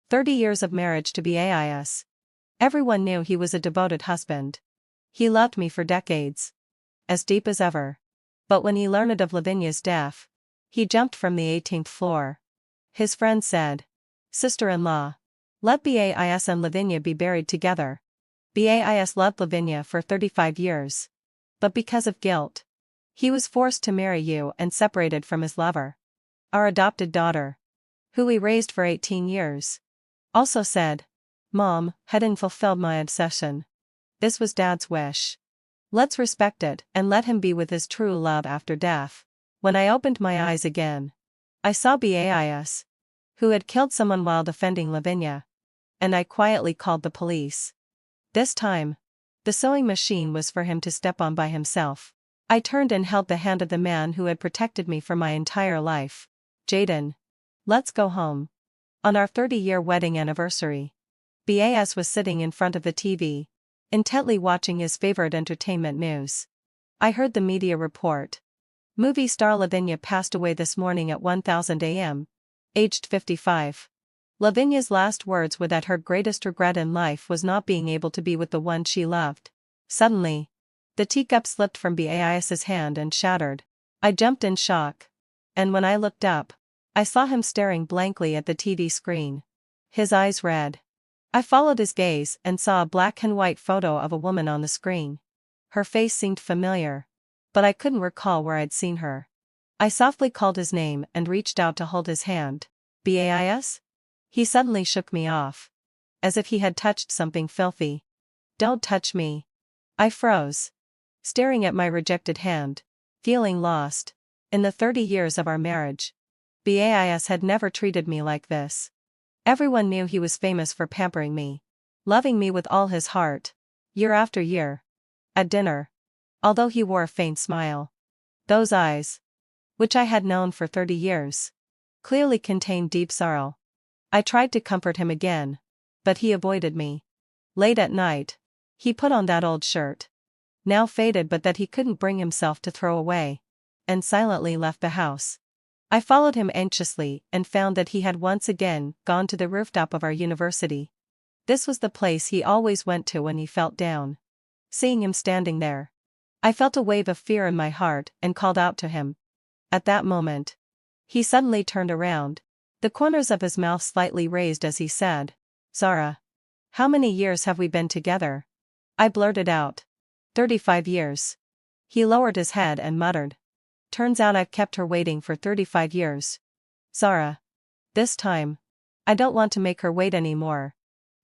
30 years of marriage to BAIS. Everyone knew he was a devoted husband. He loved me for decades. As deep as ever. But when he learned of Lavinia's death, he jumped from the 18th floor. His friend said, "Sister-in-law, let BAIS and Lavinia be buried together." BAIS loved Lavinia for 35 years. But because of guilt, he was forced to marry you and separated from his lover. Our adopted daughter, who we raised for 18 years, also said, "Mom, hadn't fulfilled my obsession. This was Dad's wish. Let's respect it and let him be with his true love after death." When I opened my eyes again, I saw BAIS, who had killed someone while defending Lavinia. And I quietly called the police. This time, the sewing machine was for him to step on by himself. I turned and held the hand of the man who had protected me for my entire life. "Jaden, let's go home." On our 30-year wedding anniversary, BAS was sitting in front of the TV, intently watching his favorite entertainment news. I heard the media report. Movie star Lavinia passed away this morning at 1000 a.m., aged 55. Lavinia's last words were that her greatest regret in life was not being able to be with the one she loved. Suddenly, the teacup slipped from BAIS's hand and shattered. I jumped in shock. And when I looked up, I saw him staring blankly at the TV screen. His eyes red. I followed his gaze and saw a black and white photo of a woman on the screen. Her face seemed familiar, but I couldn't recall where I'd seen her. I softly called his name and reached out to hold his hand. "BAIS?" He suddenly shook me off, as if he had touched something filthy. "Don't touch me." I froze, staring at my rejected hand, feeling lost. In the 30 years of our marriage, BAIS had never treated me like this. Everyone knew he was famous for pampering me, loving me with all his heart, year after year. At dinner, although he wore a faint smile, those eyes, which I had known for 30 years, clearly contained deep sorrow. I tried to comfort him again, but he avoided me. Late at night, he put on that old shirt, now faded but that he couldn't bring himself to throw away, and silently left the house. I followed him anxiously and found that he had once again gone to the rooftop of our university. This was the place he always went to when he felt down. Seeing him standing there, I felt a wave of fear in my heart and called out to him. At that moment, he suddenly turned around, the corners of his mouth slightly raised as he said, "Zara, how many years have we been together?" I blurted out, 35 years. He lowered his head and muttered, "Turns out I've kept her waiting for 35 years. Zara. This time, I don't want to make her wait anymore."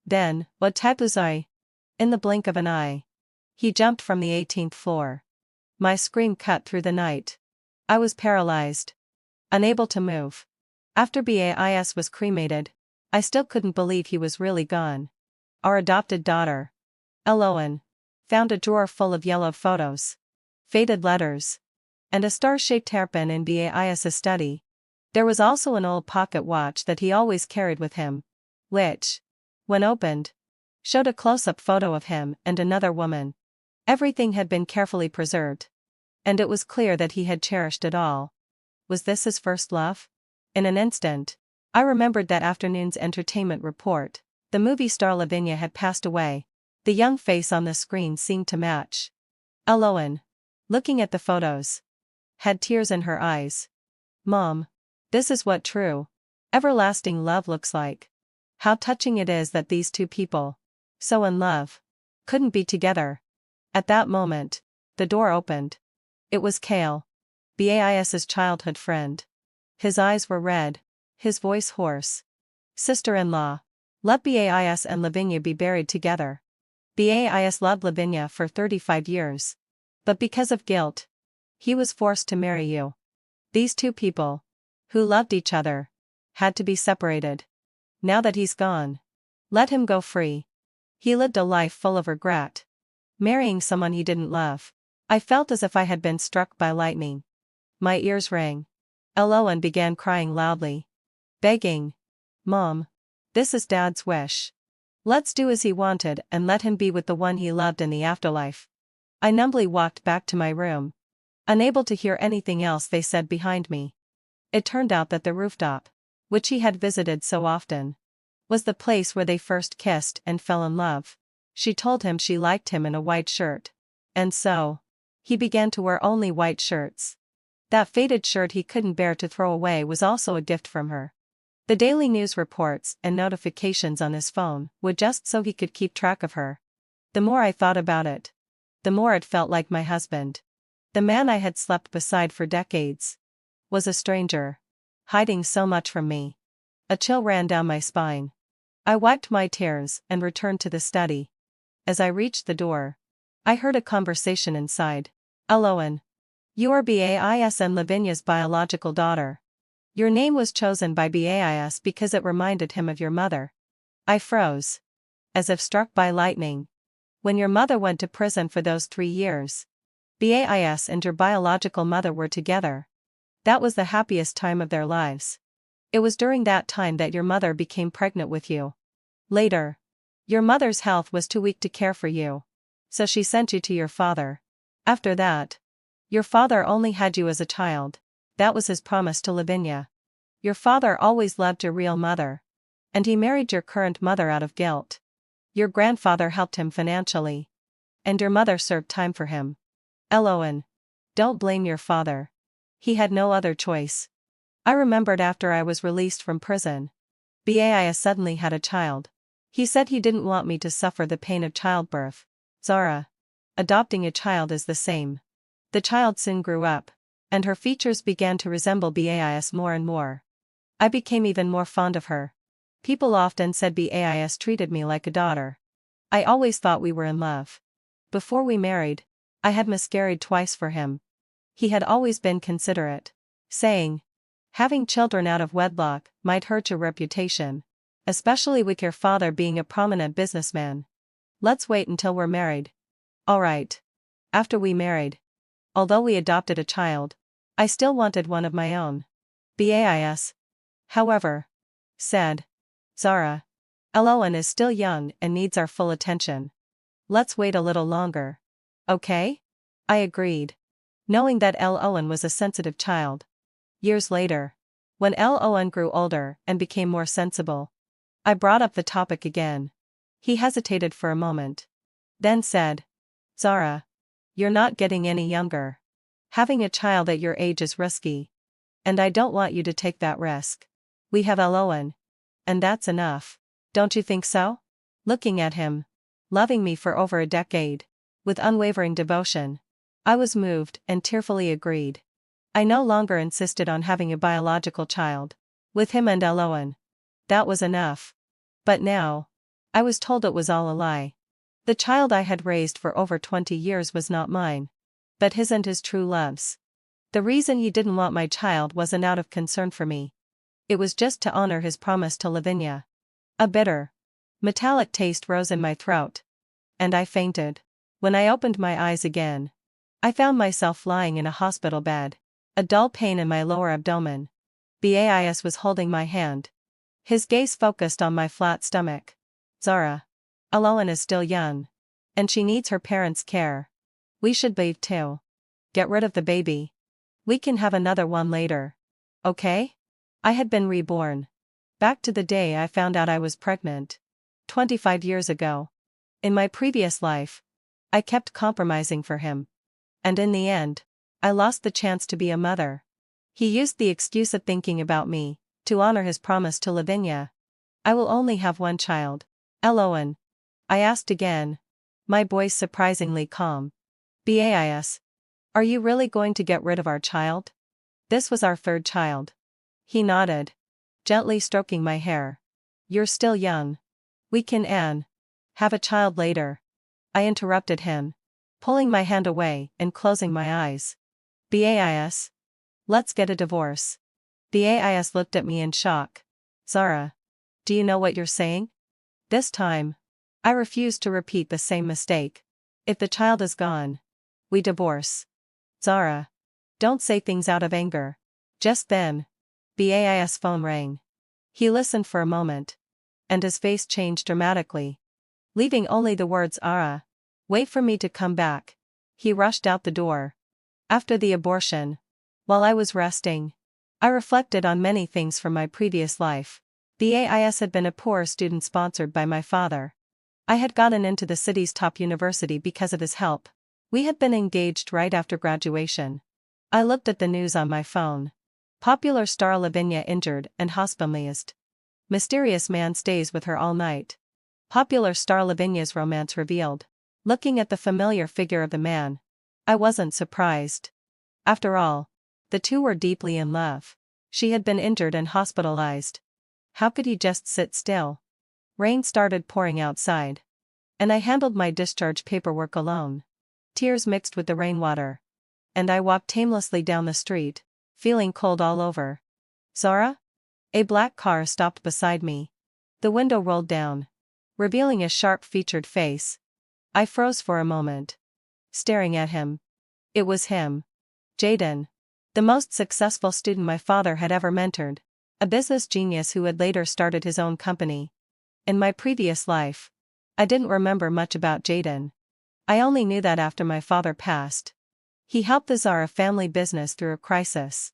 Then, what type was I? In the blink of an eye, he jumped from the 18th floor. My scream cut through the night. I was paralyzed, unable to move. After BAIS was cremated, I still couldn't believe he was really gone. Our adopted daughter, Eloan, found a drawer full of yellow photos, faded letters, and a star-shaped hairpin in BAIS's study. There was also an old pocket watch that he always carried with him, which, when opened, showed a close-up photo of him and another woman. Everything had been carefully preserved, and it was clear that he had cherished it all. Was this his first love? In an instant, I remembered that afternoon's entertainment report. The movie star Lavinia had passed away. The young face on the screen seemed to match. Eloan, looking at the photos, had tears in her eyes. "Mom, this is what true, everlasting love looks like. How touching it is that these two people, so in love, couldn't be together." At that moment, the door opened. It was Cale, BAIS's childhood friend. His eyes were red, his voice hoarse. "Sister-in-law, let BAIS and Lavinia be buried together." BAIS loved Lavinia for 35 years. But because of guilt, he was forced to marry you. These two people, who loved each other, had to be separated. Now that he's gone, let him go free. He lived a life full of regret, marrying someone he didn't love. I felt as if I had been struck by lightning. My ears rang. Eloan began crying loudly, begging, "Mom, this is Dad's wish. Let's do as he wanted and let him be with the one he loved in the afterlife." I numbly walked back to my room, unable to hear anything else they said behind me. It turned out that the rooftop, which he had visited so often, Was the place where they first kissed and fell in love. She told him she liked him in a white shirt. And so, he began to wear only white shirts. That faded shirt he couldn't bear to throw away was also a gift from her. The daily news reports and notifications on his phone were just so he could keep track of her. The more I thought about it, the more it felt like my husband. The man I had slept beside for decades was a stranger, hiding so much from me. A chill ran down my spine. I wiped my tears and returned to the study. As I reached the door, I heard a conversation inside. Eloan. You are BAIS and Lavinia's biological daughter. Your name was chosen by BAIS because it reminded him of your mother. I froze. As if struck by lightning. When your mother went to prison for those 3 years, BAIS and your biological mother were together. That was the happiest time of their lives. It was during that time that your mother became pregnant with you. Later, your mother's health was too weak to care for you, so she sent you to your father. After that, your father only had you as a child. That was his promise to Lavinia. Your father always loved your real mother, and he married your current mother out of guilt. Your grandfather helped him financially, and your mother served time for him. Eloan. Don't blame your father. He had no other choice. I remembered after I was released from prison. BAIS suddenly had a child. He said he didn't want me to suffer the pain of childbirth. Zara. Adopting a child is the same. The child soon grew up, and her features began to resemble BAIS more and more. I became even more fond of her. People often said BAIS treated me like a daughter. I always thought we were in love. Before we married, I had miscarried twice for him. He had always been considerate, saying, having children out of wedlock might hurt your reputation, especially with your father being a prominent businessman. Let's wait until we're married. Alright. After we married, although we adopted a child, I still wanted one of my own. BAIS, however, said, Zara. Eloan is still young and needs our full attention. Let's wait a little longer. Okay? I agreed, knowing that Eloan was a sensitive child. Years later, when Eloan grew older and became more sensible, I brought up the topic again. He hesitated for a moment, then said, Zara, you're not getting any younger. Having a child at your age is risky, and I don't want you to take that risk. We have Eloan, and that's enough. Don't you think so? Looking at him, loving me for over a decade, with unwavering devotion, I was moved and tearfully agreed. I no longer insisted on having a biological child. With him and Eloan, that was enough. But now, I was told it was all a lie. The child I had raised for over 20 years was not mine, but his and his true love's. The reason he didn't want my child wasn't out of concern for me. It was just to honor his promise to Lavinia. A bitter, metallic taste rose in my throat, and I fainted. When I opened my eyes again, I found myself lying in a hospital bed, a dull pain in my lower abdomen. BAIS was holding my hand. His gaze focused on my flat stomach. Zara. Eloan is still young, and she needs her parents' care. We should bathe too. Get rid of the baby. We can have another one later. Okay? I had been reborn. Back to the day I found out I was pregnant. 25 years ago. In my previous life, I kept compromising for him. And in the end, I lost the chance to be a mother. He used the excuse of thinking about me, to honor his promise to Lavinia. I will only have one child. Eloan. I asked again, my voice surprisingly calm. BAIS. Are you really going to get rid of our child? This was our third child. He nodded, gently stroking my hair. You're still young. We can have a child later. I interrupted him, pulling my hand away and closing my eyes. BAIS. Let's get a divorce. BAIS looked at me in shock. Zara. Do you know what you're saying? This time, I refused to repeat the same mistake. If the child is gone, we divorce. Zara. Don't say things out of anger. Just then, BAIS' phone rang. He listened for a moment, and his face changed dramatically, leaving only the words wait for me to come back. He rushed out the door. After the abortion, while I was resting, I reflected on many things from my previous life. BAIS had been a poor student sponsored by my father. I had gotten into the city's top university because of his help. We had been engaged right after graduation. I looked at the news on my phone. Popular star Lavinia injured and hospitalized. Mysterious man stays with her all night. Popular star Lavinia's romance revealed. Looking at the familiar figure of the man, I wasn't surprised. After all, the two were deeply in love. She had been injured and hospitalized. How could he just sit still? Rain started pouring outside. And I handled my discharge paperwork alone. Tears mixed with the rainwater. And I walked aimlessly down the street, feeling cold all over. Zara? A black car stopped beside me. The window rolled down, revealing a sharp-featured face. I froze for a moment, staring at him. It was him. Jaden. The most successful student my father had ever mentored. A business genius who had later started his own company. In my previous life, I didn't remember much about Jaden. I only knew that after my father passed. He helped the Zara family business through a crisis.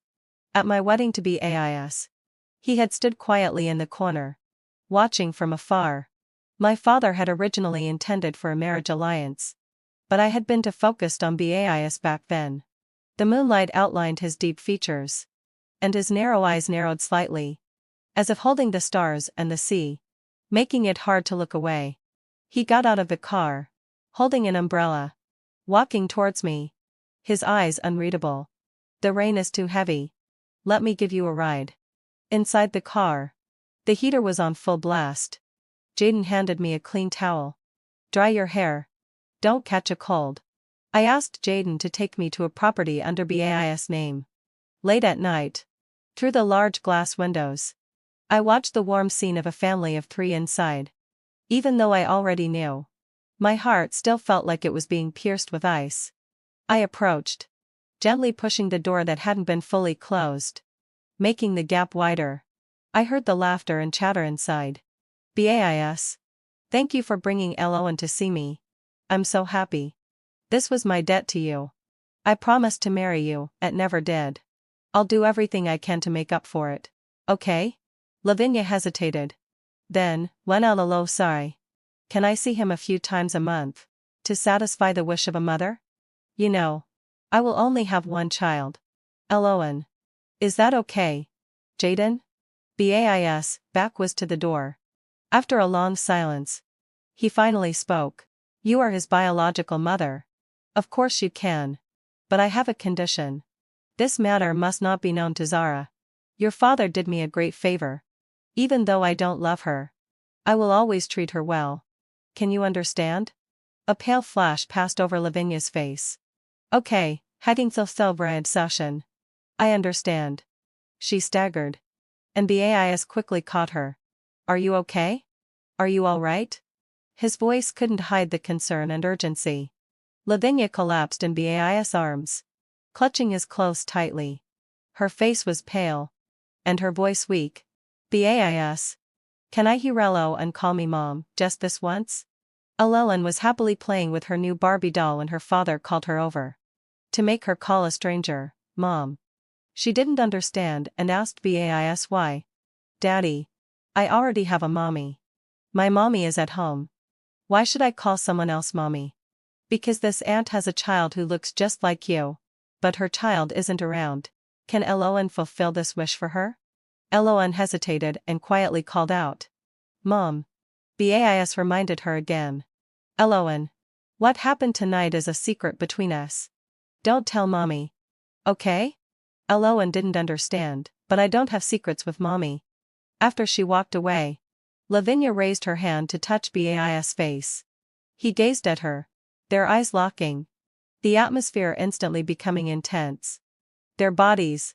At my wedding to BAIS, he had stood quietly in the corner, watching from afar. My father had originally intended for a marriage alliance, but I had been too focused on BAIS back then. The moonlight outlined his deep features, and his narrow eyes narrowed slightly, as if holding the stars and the sea, making it hard to look away. He got out of the car, holding an umbrella, walking towards me, his eyes unreadable. The rain is too heavy. Let me give you a ride. Inside the car, the heater was on full blast. Jaden handed me a clean towel. Dry your hair. Don't catch a cold. I asked Jaden to take me to a property under BAIS name. Late at night, through the large glass windows, I watched the warm scene of a family of 3 inside. Even though I already knew, my heart still felt like it was being pierced with ice. I approached, gently pushing the door that hadn't been fully closed, making the gap wider. I heard the laughter and chatter inside. BAIS. Thank you for bringing Owen to see me. I'm so happy. This was my debt to you. I promised to marry you, and never did. I'll do everything I can to make up for it. Okay? Lavinia hesitated. Then, went out a low sigh. Can I see him a few times a month? To satisfy the wish of a mother? You know, I will only have one child. Owen. Is that okay? Jaden? BAIS, back was to the door. After a long silence, he finally spoke. You are his biological mother. Of course you can. But I have a condition. This matter must not be known to Zara. Your father did me a great favor. Even though I don't love her, I will always treat her well. Can you understand? A pale flash passed over Lavinia's face. Okay, heading till Celebrate session. I understand. She staggered. And BAIS quickly caught her. Are you okay? Are you all right? His voice couldn't hide the concern and urgency. Lavinia collapsed in BAIS' arms, clutching his clothes tightly. Her face was pale, and her voice weak. BAIS. Can I hear and call me Mom, just this once? Ellen was happily playing with her new Barbie doll when her father called her over. To make her call a stranger, Mom. She didn't understand and asked BAIS why. Daddy. I already have a mommy. My mommy is at home. Why should I call someone else mommy? Because this aunt has a child who looks just like you. But her child isn't around. Can Owen fulfill this wish for her? Owen hesitated and quietly called out. Mom. BAIS reminded her again. Owen. What happened tonight is a secret between us. Don't tell mommy. Okay? Owen didn't understand, but I don't have secrets with mommy. After she walked away, Lavinia raised her hand to touch BAIS' face. He gazed at her, their eyes locking, the atmosphere instantly becoming intense. Their bodies,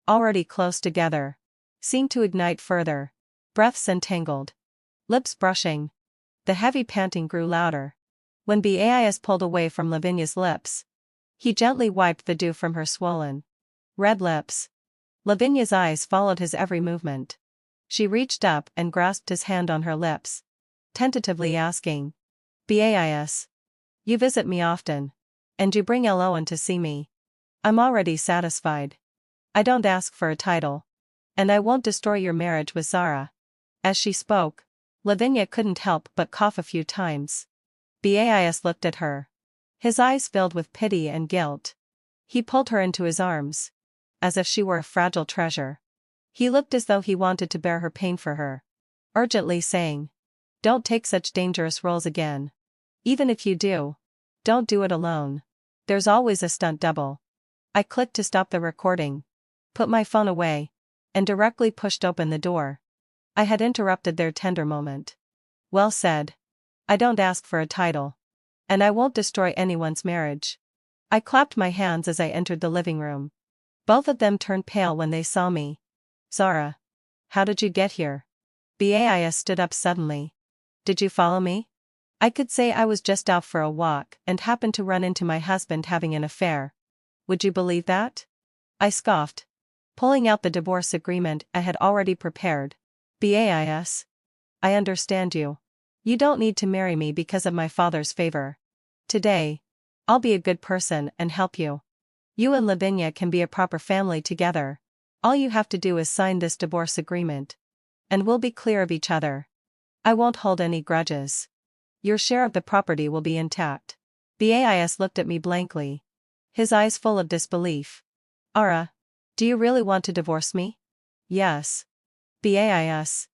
already close together, seemed to ignite further, breaths entangled, lips brushing. The heavy panting grew louder. When BAIS pulled away from Lavinia's lips, he gently wiped the dew from her swollen, red lips. Lavinia's eyes followed his every movement. She reached up and grasped his hand on her lips, tentatively asking, BAIS. You visit me often. And you bring Owen to see me. I'm already satisfied. I don't ask for a title. And I won't destroy your marriage with Zara. As she spoke, Lavinia couldn't help but cough a few times. Bais looked at her. His eyes filled with pity and guilt. He pulled her into his arms, as if she were a fragile treasure. He looked as though he wanted to bear her pain for her, urgently saying, "Don't take such dangerous roles again. Even if you do, don't do it alone. There's always a stunt double." I clicked to stop the recording, put my phone away, and directly pushed open the door. I had interrupted their tender moment. "Well said. I don't ask for a title. And I won't destroy anyone's marriage." I clapped my hands as I entered the living room. Both of them turned pale when they saw me. "Zara. How did you get here?" Bais stood up suddenly. "Did you follow me?" I could say I was just out for a walk and happened to run into my husband having an affair. Would you believe that? I scoffed, pulling out the divorce agreement I had already prepared. "Bais. I understand you. You don't need to marry me because of my father's favor. Today, I'll be a good person and help you. You and Lavinia can be a proper family together. All you have to do is sign this divorce agreement. And we'll be clear of each other. I won't hold any grudges. Your share of the property will be intact." Bais looked at me blankly, his eyes full of disbelief. "Ara, do you really want to divorce me?" "Yes." "Bais.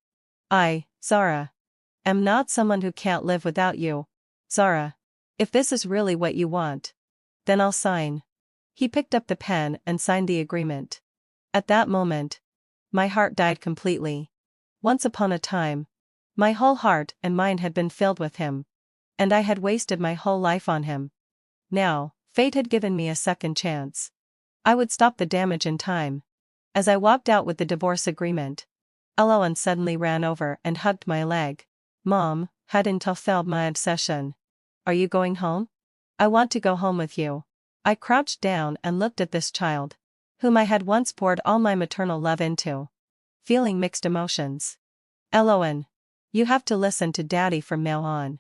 Zara, am not someone who can't live without you. Zara, if this is really what you want, then I'll sign." He picked up the pen and signed the agreement. At that moment, my heart died completely. Once upon a time, my whole heart and mind had been filled with him, and I had wasted my whole life on him. Now, fate had given me a second chance. I would stop the damage in time. As I walked out with the divorce agreement, Eloan suddenly ran over and hugged my leg. "Mom, hadn't felt my obsession. Are you going home?" "I want to go home with you." I crouched down and looked at this child, whom I had once poured all my maternal love into, feeling mixed emotions. "Eloan, you have to listen to Daddy from now on.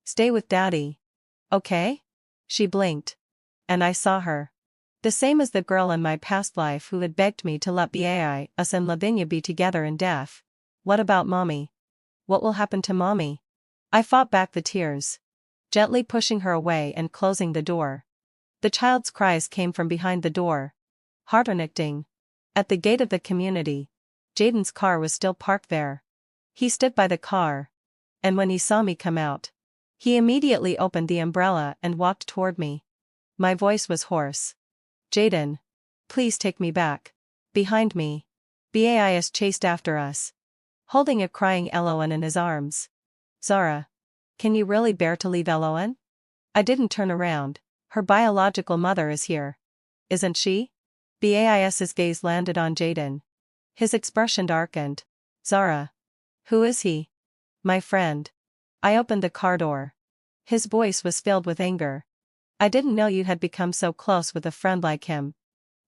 Stay with Daddy. Okay?" She blinked. And I saw her. The same as the girl in my past life who had begged me to let Bais and Lavinia be together in death. What about Mommy? What will happen to Mommy? I fought back the tears, gently pushing her away and closing the door. The child's cries came from behind the door, heartbreaking. At the gate of the community, Jaden's car was still parked there. He stood by the car, and when he saw me come out, he immediately opened the umbrella and walked toward me. My voice was hoarse. "Jaden, please take me back." Behind me, Bais chased after us, holding a crying Eloan in his arms. "Zara, can you really bear to leave Eloan?" I didn't turn around. "Her biological mother is here. Isn't she?" Bais's gaze landed on Jaden. His expression darkened. "Zara. Who is he?" "My friend." I opened the car door. His voice was filled with anger. "I didn't know you had become so close with a friend like him.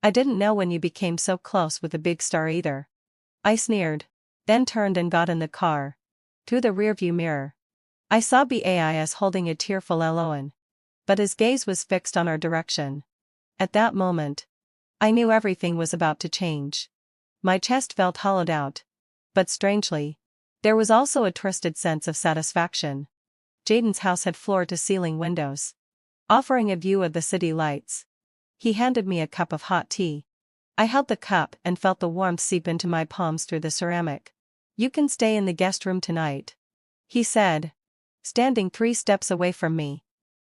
I didn't know when you became so close with a big star either." I sneered, then turned and got in the car. Through the rearview mirror, I saw Bais holding a tearful Eloan, but his gaze was fixed on our direction. At that moment, I knew everything was about to change. My chest felt hollowed out, but strangely, there was also a twisted sense of satisfaction. Jaden's house had floor-to-ceiling windows, offering a view of the city lights. He handed me a cup of hot tea. I held the cup and felt the warmth seep into my palms through the ceramic. "You can stay in the guest room tonight," he said, standing 3 steps away from me,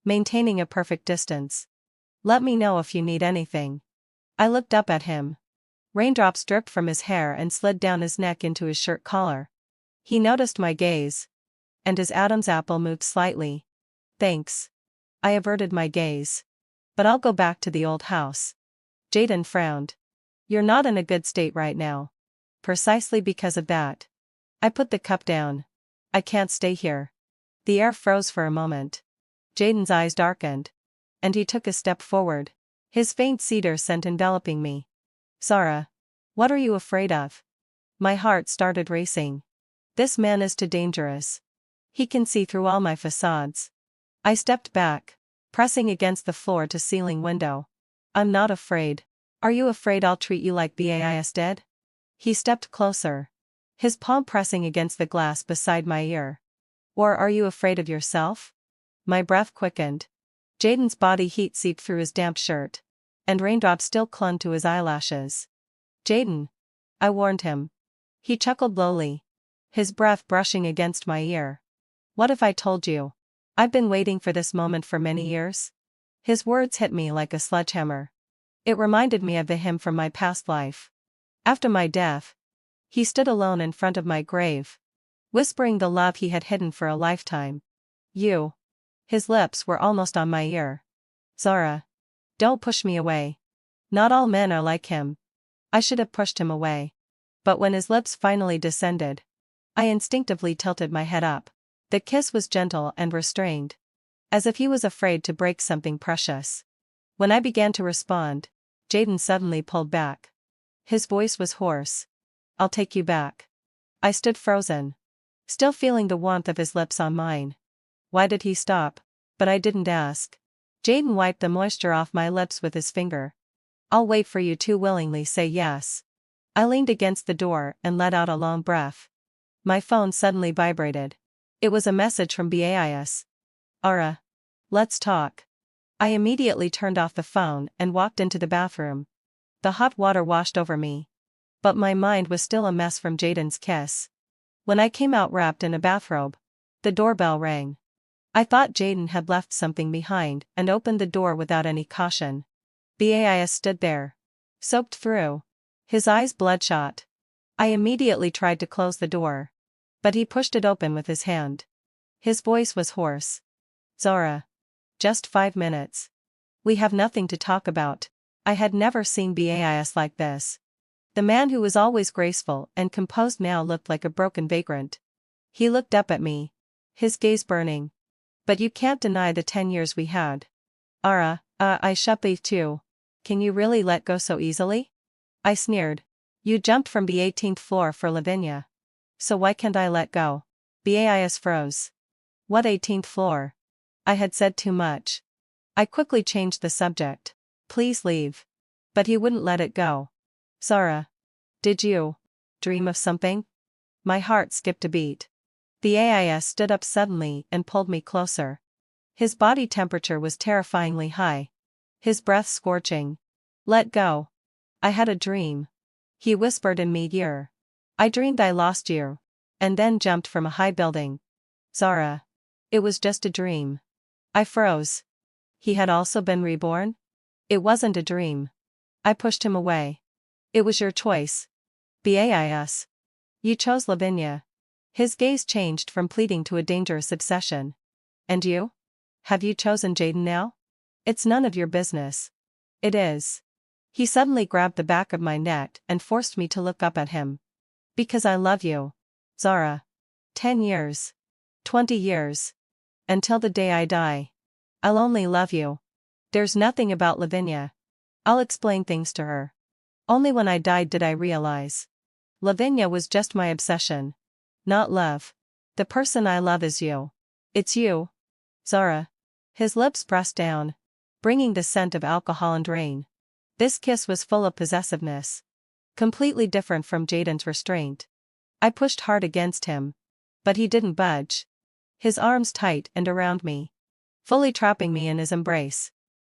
maintaining a perfect distance. "Let me know if you need anything." I looked up at him. Raindrops dripped from his hair and slid down his neck into his shirt collar. He noticed my gaze, and his Adam's apple moved slightly. "Thanks." I averted my gaze. "But I'll go back to the old house." Jaden frowned. "You're not in a good state right now. Precisely because of that." I put the cup down. "I can't stay here." The air froze for a moment. Jaden's eyes darkened, and he took a step forward, his faint cedar scent enveloping me. "Zara, what are you afraid of?" My heart started racing. This man is too dangerous. He can see through all my facades. I stepped back, pressing against the floor-to-ceiling window. "I'm not afraid. Are you afraid I'll treat you like Bais did?" He stepped closer. his palm pressing against the glass beside my ear. Or are you afraid of yourself? My breath quickened. Jaden's body heat seeped through his damp shirt, and raindrops still clung to his eyelashes. Jaden, I warned him. He chuckled lowly, his breath brushing against my ear. What if I told you? I've been waiting for this moment for many years. His words hit me like a sledgehammer. It reminded me of the him from my past life. After my death, he stood alone in front of my grave, whispering the love he had hidden for a lifetime. You. His lips were almost on my ear. Zara. Don't push me away. Not all men are like him. I should have pushed him away. But when his lips finally descended, I instinctively tilted my head up. The kiss was gentle and restrained, as if he was afraid to break something precious. When I began to respond, Jaden suddenly pulled back. His voice was hoarse. I'll take you back. I stood frozen, still feeling the warmth of his lips on mine. Why did he stop? But I didn't ask. Jaden wiped the moisture off my lips with his finger. I'll wait for you to willingly say yes. I leaned against the door and let out a long breath. My phone suddenly vibrated. It was a message from BAIS. Ara. Let's talk. I immediately turned off the phone and walked into the bathroom. The hot water washed over me. But my mind was still a mess from Jaden's kiss. When I came out wrapped in a bathrobe, the doorbell rang. I thought Jaden had left something behind and opened the door without any caution. BAIS stood there, soaked through, his eyes bloodshot. I immediately tried to close the door, but he pushed it open with his hand. His voice was hoarse. Zara. Just 5 minutes. We have nothing to talk about. I had never seen BAIS like this. The man who was always graceful and composed now looked like a broken vagrant. He looked up at me, his gaze burning. But you can't deny the 10 years we had. Ara, I should be too. Can you really let go so easily? I sneered. You jumped from the 18th floor for Lavinia. So why can't I let go? BAIS froze. What 18th floor? I had said too much. I quickly changed the subject. Please leave. But he wouldn't let it go. Zara. Did you dream of something? My heart skipped a beat. BAIS stood up suddenly and pulled me closer. His body temperature was terrifyingly high. His breath scorching. Let go. I had a dream. He whispered in mid-ear. I dreamed I lost you. And then jumped from a high building. Zara. It was just a dream. I froze. He had also been reborn? It wasn't a dream. I pushed him away. It was your choice. BAIS. You chose Lavinia. His gaze changed from pleading to a dangerous obsession. And you? Have you chosen Jaden now? It's none of your business. It is. He suddenly grabbed the back of my neck and forced me to look up at him. Because I love you. Zara. 10 years. 20 years. Until the day I die. I'll only love you. There's nothing about Lavinia. I'll explain things to her. Only when I died did I realize. Lavinia was just my obsession. Not love. The person I love is you. It's you. Zara. His lips pressed down, bringing the scent of alcohol and rain. This kiss was full of possessiveness. Completely different from Jaden's restraint. I pushed hard against him. But he didn't budge. His arms tight and around me, fully trapping me in his embrace.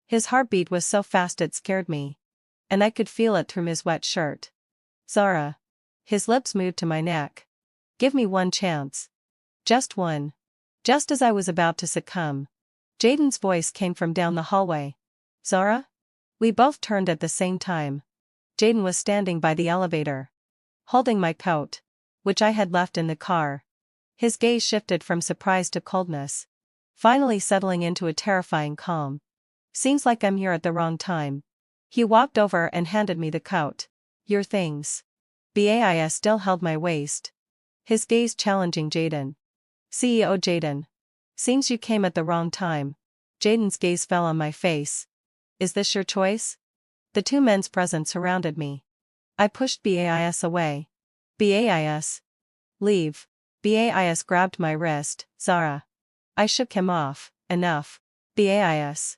His heartbeat was so fast it scared me. And I could feel it through his wet shirt. Zara. His lips moved to my neck. Give me one chance. Just one. Just as I was about to succumb, Jaden's voice came from down the hallway. Zara? We both turned at the same time. Jaden was standing by the elevator, holding my coat, which I had left in the car. His gaze shifted from surprise to coldness, finally settling into a terrifying calm. Seems like I'm here at the wrong time. He walked over and handed me the coat. Your things. BAIS still held my waist. His gaze challenging Jaden. CEO Jaden. Seems you came at the wrong time. Jaden's gaze fell on my face. Is this your choice? The two men's presence surrounded me. I pushed BAIS away. BAIS. Leave. BAIS grabbed my wrist. Zara. I shook him off. Enough. BAIS.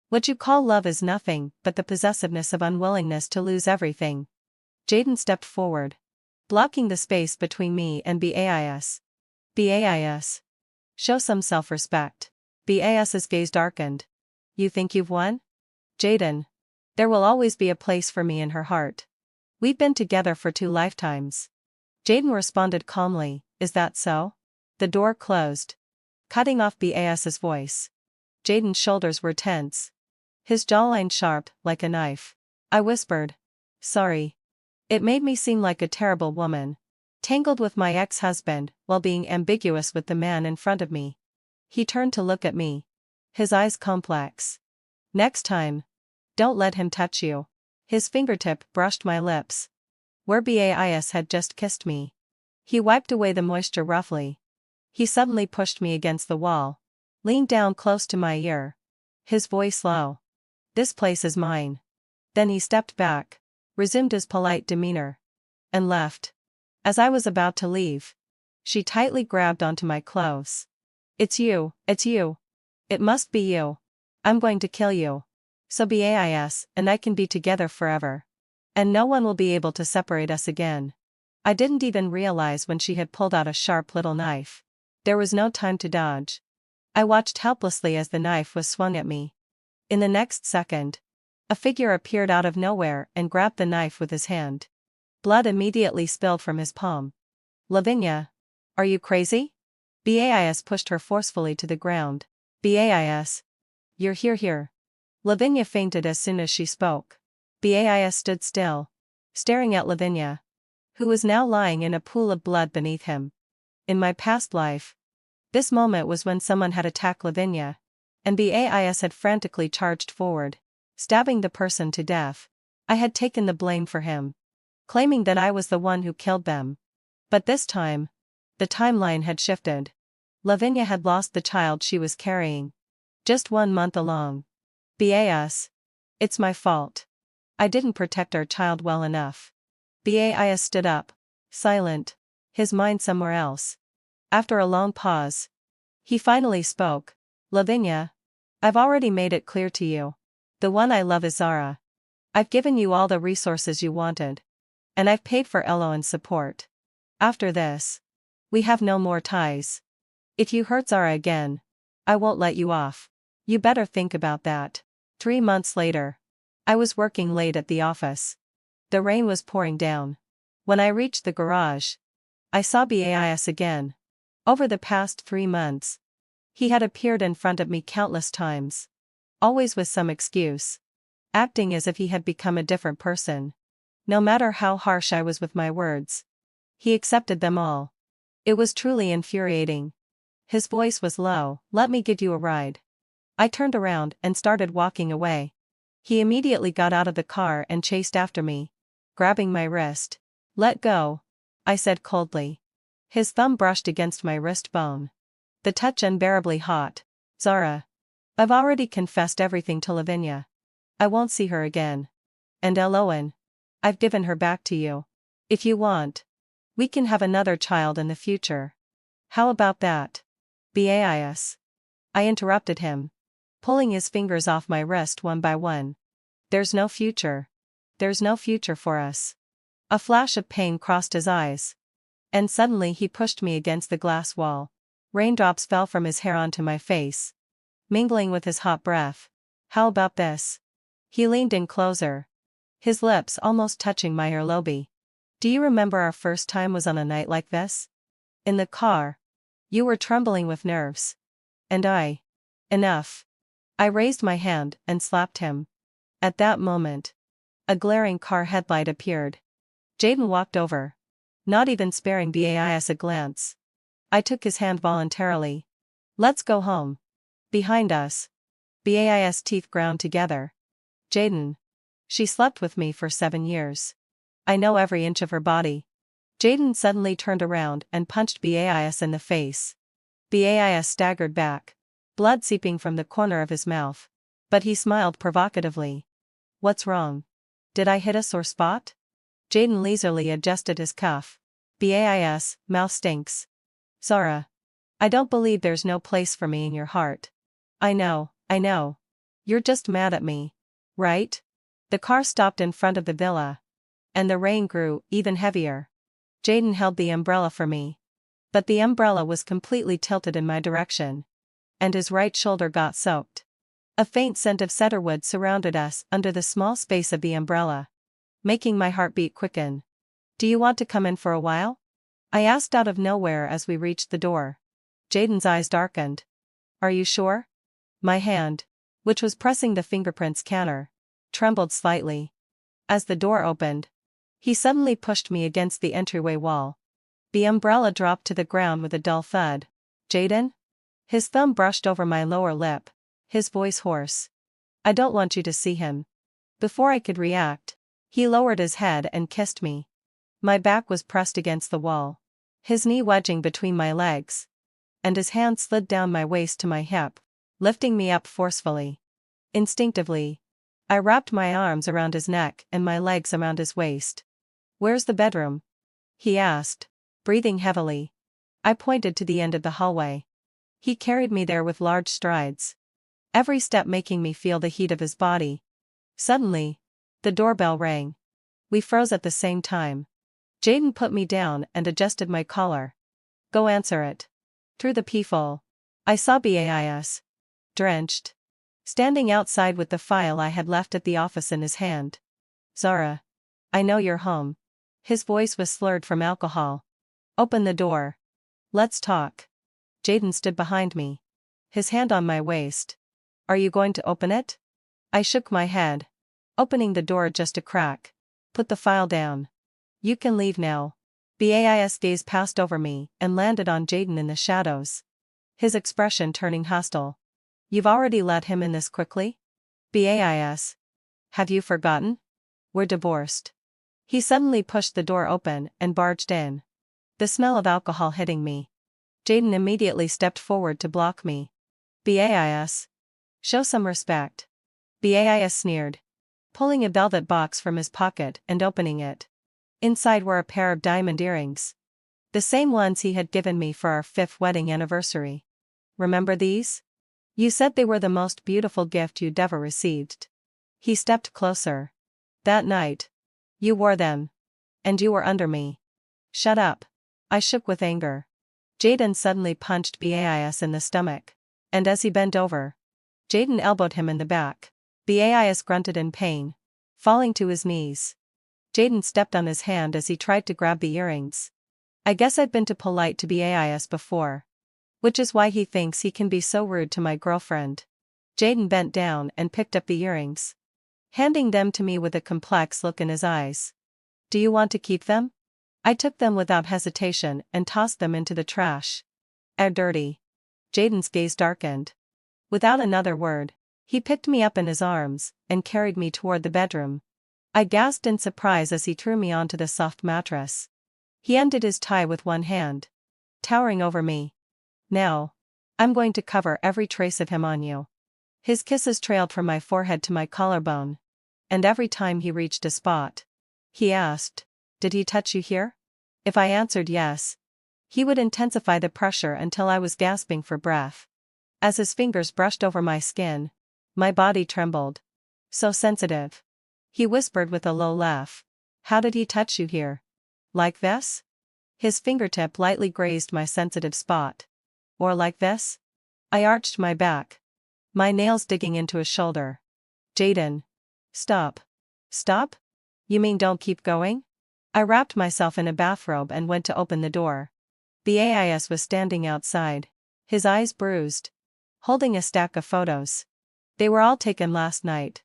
What you call love is nothing but the possessiveness of unwillingness to lose everything. Jaden stepped forward. blocking the space between me and BAIS. BAIS. Show some self-respect. BAS's gaze darkened. You think you've won? Jaden. There will always be a place for me in her heart. We've been together for 2 lifetimes. Jaden responded calmly, is that so? The door closed, cutting off BAS's voice. Jaden's shoulders were tense, his jawline sharp, like a knife. I whispered. Sorry. It made me seem like a terrible woman, tangled with my ex-husband while being ambiguous with the man in front of me. He turned to look at me, his eyes complex. Next time, don't let him touch you. His fingertip brushed my lips, where BAIS had just kissed me. He wiped away the moisture roughly. He suddenly pushed me against the wall, leaned down close to my ear, his voice low. This place is mine. Then he stepped back, resumed his polite demeanor, and left. As I was about to leave, she tightly grabbed onto my clothes. It's you, it's you. It must be you. I'm going to kill you. So BAIS and I can be together forever. And no one will be able to separate us again. I didn't even realize when she had pulled out a sharp little knife. There was no time to dodge. I watched helplessly as the knife was swung at me. In the next second, a figure appeared out of nowhere and grabbed the knife with his hand. Blood immediately spilled from his palm. Lavinia. Are you crazy? BAIS pushed her forcefully to the ground. BAIS. You're here. Lavinia fainted as soon as she spoke. BAIS stood still, staring at Lavinia, who was now lying in a pool of blood beneath him. In my past life, this moment was when someone had attacked Lavinia, and BAIS had frantically charged forward, stabbing the person to death. I had taken the blame for him, claiming that I was the one who killed them. But this time, the timeline had shifted. Lavinia had lost the child she was carrying, just 1 month along. BAIS. It's my fault. I didn't protect our child well enough. BAIS stood up, silent, his mind somewhere else. After a long pause, he finally spoke. Lavinia. I've already made it clear to you. The one I love is Zara. I've given you all the resources you wanted. And I've paid for Eloan's support. After this, we have no more ties. If you hurt Zara again, I won't let you off. You better think about that. 3 months later, I was working late at the office. The rain was pouring down. When I reached the garage, I saw BAIS again. Over the past 3 months, he had appeared in front of me countless times, always with some excuse, acting as if he had become a different person. No matter how harsh I was with my words, he accepted them all. It was truly infuriating. His voice was low. Let me give you a ride. I turned around and started walking away. He immediately got out of the car and chased after me, grabbing my wrist. Let go, I said coldly. His thumb brushed against my wrist bone, the touch unbearably hot. Zara. I've already confessed everything to Lavinia. I won't see her again. And Eloan. I've given her back to you. If you want, we can have another child in the future. How about that? BAIS. I interrupted him, pulling his fingers off my wrist one by one. There's no future. There's no future for us. A flash of pain crossed his eyes. And suddenly he pushed me against the glass wall. Raindrops fell from his hair onto my face, mingling with his hot breath. How about this? He leaned in closer, his lips almost touching my earlobe. Do you remember our first time was on a night like this? In the car. You were trembling with nerves. And I. Enough. I raised my hand and slapped him. At that moment, a glaring car headlight appeared. Jaden walked over, not even sparing BAIS a glance. I took his hand voluntarily. Let's go home. Behind us. BAIS teeth ground together. Jaden. She slept with me for 7 years. I know every inch of her body. Jaden suddenly turned around and punched BAIS in the face. BAIS staggered back, blood seeping from the corner of his mouth. But he smiled provocatively. What's wrong? Did I hit a sore spot? Jaden leisurely adjusted his cuff. BAIS, mouth stinks. Zara. I don't believe there's no place for me in your heart. I know. You're just mad at me. Right? The car stopped in front of the villa, and the rain grew even heavier. Jaden held the umbrella for me. But the umbrella was completely tilted in my direction. And his right shoulder got soaked. A faint scent of cedarwood surrounded us under the small space of the umbrella, making my heartbeat quicken. "Do you want to come in for a while?" I asked out of nowhere as we reached the door. Jaden's eyes darkened. "Are you sure?" My hand, which was pressing the fingerprint scanner, trembled slightly. As the door opened, he suddenly pushed me against the entryway wall. The umbrella dropped to the ground with a dull thud. "Jaden?" His thumb brushed over my lower lip, his voice hoarse. "I don't want you to see him." Before I could react, he lowered his head and kissed me. My back was pressed against the wall, his knee wedging between my legs, and his hand slid down my waist to my hip, lifting me up forcefully. Instinctively, I wrapped my arms around his neck and my legs around his waist. "Where's the bedroom?" he asked, breathing heavily. I pointed to the end of the hallway. He carried me there with large strides, every step making me feel the heat of his body. Suddenly, the doorbell rang. We froze at the same time. Jaden put me down and adjusted my collar. "Go answer it." Through the peephole, I saw Bais, drenched, standing outside with the file I had left at the office in his hand. "Zara, I know you're home." His voice was slurred from alcohol. "Open the door. Let's talk." Jaden stood behind me, his hand on my waist. "Are you going to open it?" I shook my head, opening the door just a crack. "Put the file down. You can leave now." Bais' gaze passed over me and landed on Jaden in the shadows, his expression turning hostile. "You've already let him in this quickly?" "Bais. Have you forgotten? We're divorced." He suddenly pushed the door open and barged in, the smell of alcohol hitting me. Jaden immediately stepped forward to block me. "Bais. Show some respect." Bais sneered, pulling a velvet box from his pocket and opening it. Inside were a pair of diamond earrings, the same ones he had given me for our 5th wedding anniversary. "Remember these? You said they were the most beautiful gift you'd ever received." He stepped closer. "That night, you wore them. And you were under me." "Shut up." I shook with anger. Jaden suddenly punched Bais in the stomach, and as he bent over, Jaden elbowed him in the back. Bais grunted in pain, falling to his knees. Jaden stepped on his hand as he tried to grab the earrings. I guess I've been too polite to Bais before, which is why he thinks he can be so rude to my girlfriend. Jaden bent down and picked up the earrings, handing them to me with a complex look in his eyes. "Do you want to keep them?" I took them without hesitation and tossed them into the trash. "They're dirty." Jaden's gaze darkened. Without another word, he picked me up in his arms and carried me toward the bedroom. I gasped in surprise as he threw me onto the soft mattress. He undid his tie with one hand, towering over me. "Now, I'm going to cover every trace of him on you." His kisses trailed from my forehead to my collarbone, and every time he reached a spot, he asked, "Did he touch you here?" If I answered yes, he would intensify the pressure until I was gasping for breath. As his fingers brushed over my skin, my body trembled. "So sensitive." He whispered with a low laugh. "How did he touch you here? Like this?" His fingertip lightly grazed my sensitive spot. "Or like this?" I arched my back, my nails digging into his shoulder. "Jaden. Stop." "Stop? You mean don't keep going?" I wrapped myself in a bathrobe and went to open the door. Bais was standing outside, his eyes bruised, holding a stack of photos. They were all taken last night,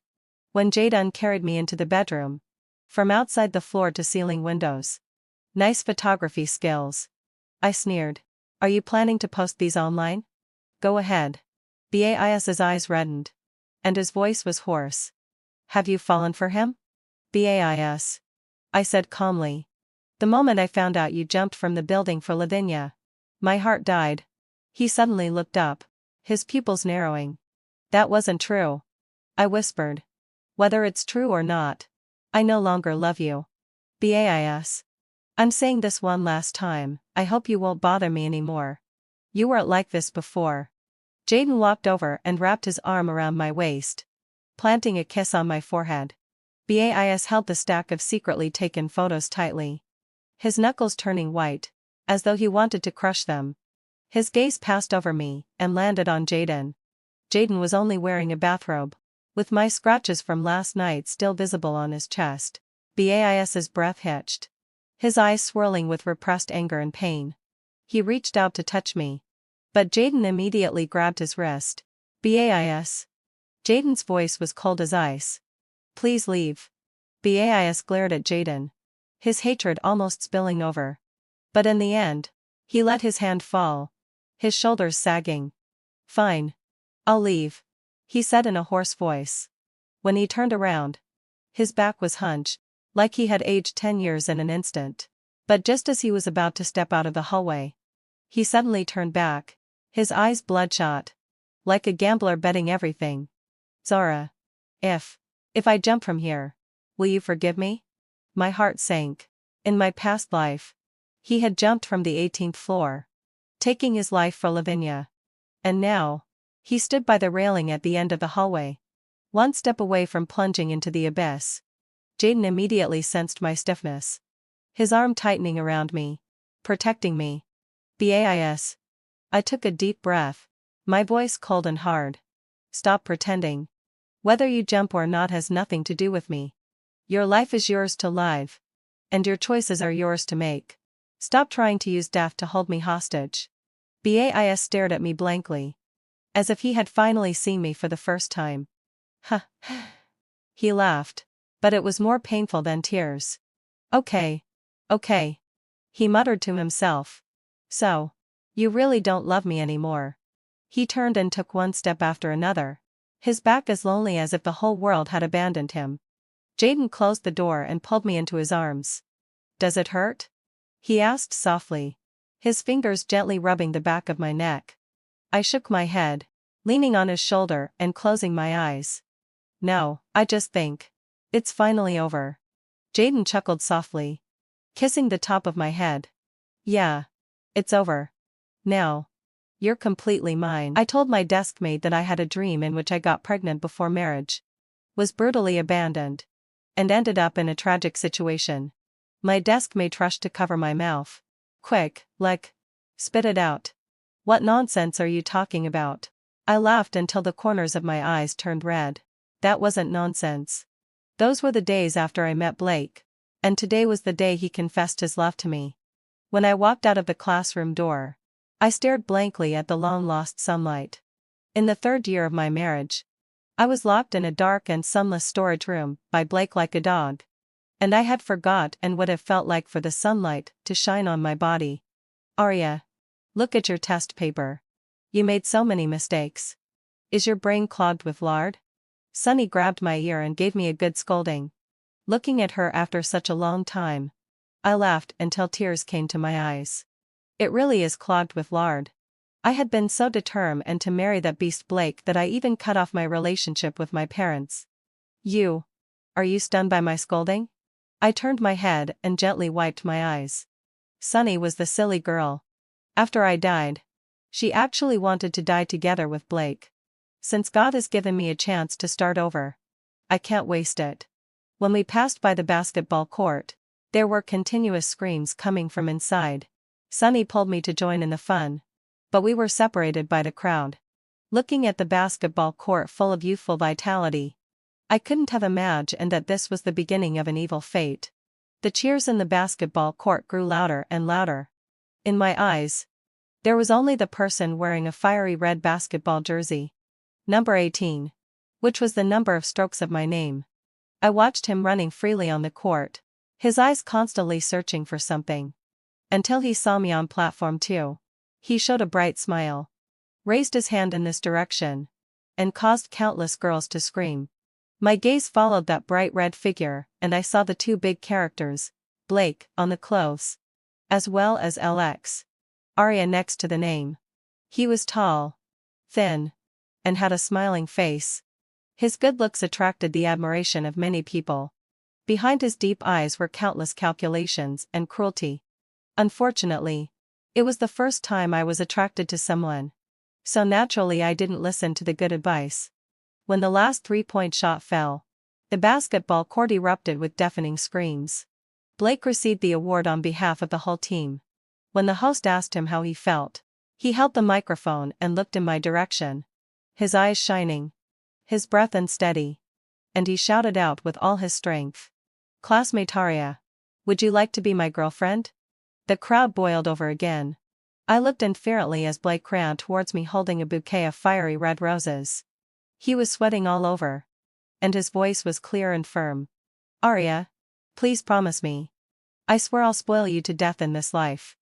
when Jaden carried me into the bedroom, from outside the floor-to-ceiling windows. "Nice photography skills." I sneered. "Are you planning to post these online?" "Go ahead." Bais's eyes reddened, and his voice was hoarse. "Have you fallen for him?" "Bais," I said calmly. "The moment I found out you jumped from the building for Lavinia, my heart died." He suddenly looked up, his pupils narrowing. "That wasn't true," I whispered. "Whether it's true or not, I no longer love you." "Bais. I'm saying this one last time, I hope you won't bother me anymore. You weren't like this before." Jaden walked over and wrapped his arm around my waist, planting a kiss on my forehead. Bais held the stack of secretly taken photos tightly. his knuckles turning white, as though he wanted to crush them. His gaze passed over me and landed on Jaden. Jaden was only wearing a bathrobe, with my scratches from last night still visible on his chest. Bais's breath hitched, his eyes swirling with repressed anger and pain. He reached out to touch me, but Jaden immediately grabbed his wrist. Bais. Jaden's voice was cold as ice. Please leave. Bais glared at Jaden, his hatred almost spilling over. But in the end, he let his hand fall, his shoulders sagging. Fine. I'll leave, he said in a hoarse voice. When he turned around, his back was hunched, like he had aged 10 years in an instant. But just as he was about to step out of the hallway, he suddenly turned back, his eyes bloodshot, like a gambler betting everything. Zara. If I jump from here, will you forgive me? My heart sank. In my past life, he had jumped from the 18th floor, taking his life for Lavinia. And now, he stood by the railing at the end of the hallway, one step away from plunging into the abyss. Jaden immediately sensed my stiffness, his arm tightening around me, protecting me. Bais. I took a deep breath, my voice cold and hard. Stop pretending. Whether you jump or not has nothing to do with me. Your life is yours to live, and your choices are yours to make. Stop trying to use death to hold me hostage. Bais stared at me blankly, as if he had finally seen me for the first time. Huh. He laughed, but it was more painful than tears. Okay. He muttered to himself. So, you really don't love me anymore. He turned and took one step after another, his back as lonely as if the whole world had abandoned him. Jaden closed the door and pulled me into his arms. Does it hurt? He asked softly, his fingers gently rubbing the back of my neck. I shook my head, leaning on his shoulder and closing my eyes. No, I just think it's finally over. Jaden chuckled softly, kissing the top of my head. Yeah. It's over. Now. You're completely mine. I told my desk mate that I had a dream in which I got pregnant before marriage, was brutally abandoned, and ended up in a tragic situation. My desk mate rushed to cover my mouth. Quick, spit it out. What nonsense are you talking about? I laughed until the corners of my eyes turned red. That wasn't nonsense. Those were the days after I met Blake, and today was the day he confessed his love to me. When I walked out of the classroom door, I stared blankly at the long-lost sunlight. In the 3rd year of my marriage, I was locked in a dark and sunless storage room by Blake like a dog, and I had forgotten what it felt like for the sunlight to shine on my body. Arya, look at your test paper. You made so many mistakes. Is your brain clogged with lard? Sunny grabbed my ear and gave me a good scolding. Looking at her after such a long time, I laughed until tears came to my eyes. It really is clogged with lard. I had been so determined to marry that beast Blake that I even cut off my relationship with my parents. Are you stunned by my scolding? I turned my head and gently wiped my eyes. Sunny was the silly girl. After I died, she actually wanted to die together with Blake. Since God has given me a chance to start over, I can't waste it. When we passed by the basketball court, there were continuous screams coming from inside. Sunny pulled me to join in the fun, but we were separated by the crowd. Looking at the basketball court full of youthful vitality, I couldn't have imagined that this was the beginning of an evil fate. The cheers in the basketball court grew louder and louder. In my eyes, there was only the person wearing a fiery red basketball jersey. Number 18. Which was the number of strokes of my name. I watched him running freely on the court, his eyes constantly searching for something. Until he saw me on platform 2. He showed a bright smile, raised his hand in this direction, and caused countless girls to scream. My gaze followed that bright red figure, and I saw the 2 big characters, Blake, on the clothes, as well as LX. Arya next to the name. He was tall, thin, and had a smiling face. His good looks attracted the admiration of many people. Behind his deep eyes were countless calculations and cruelty. Unfortunately, it was the first time I was attracted to someone, so naturally I didn't listen to the good advice. When the last 3-point shot fell, the basketball court erupted with deafening screams. Blake received the award on behalf of the whole team. When the host asked him how he felt, he held the microphone and looked in my direction. His eyes shining. His breath unsteady. And he shouted out with all his strength. "Classmate Aria, would you like to be my girlfriend?" The crowd boiled over again. I looked indifferently as Blake ran towards me holding a bouquet of fiery red roses. He was sweating all over. And his voice was clear and firm. "Aria, please promise me. I swear I'll spoil you to death in this life."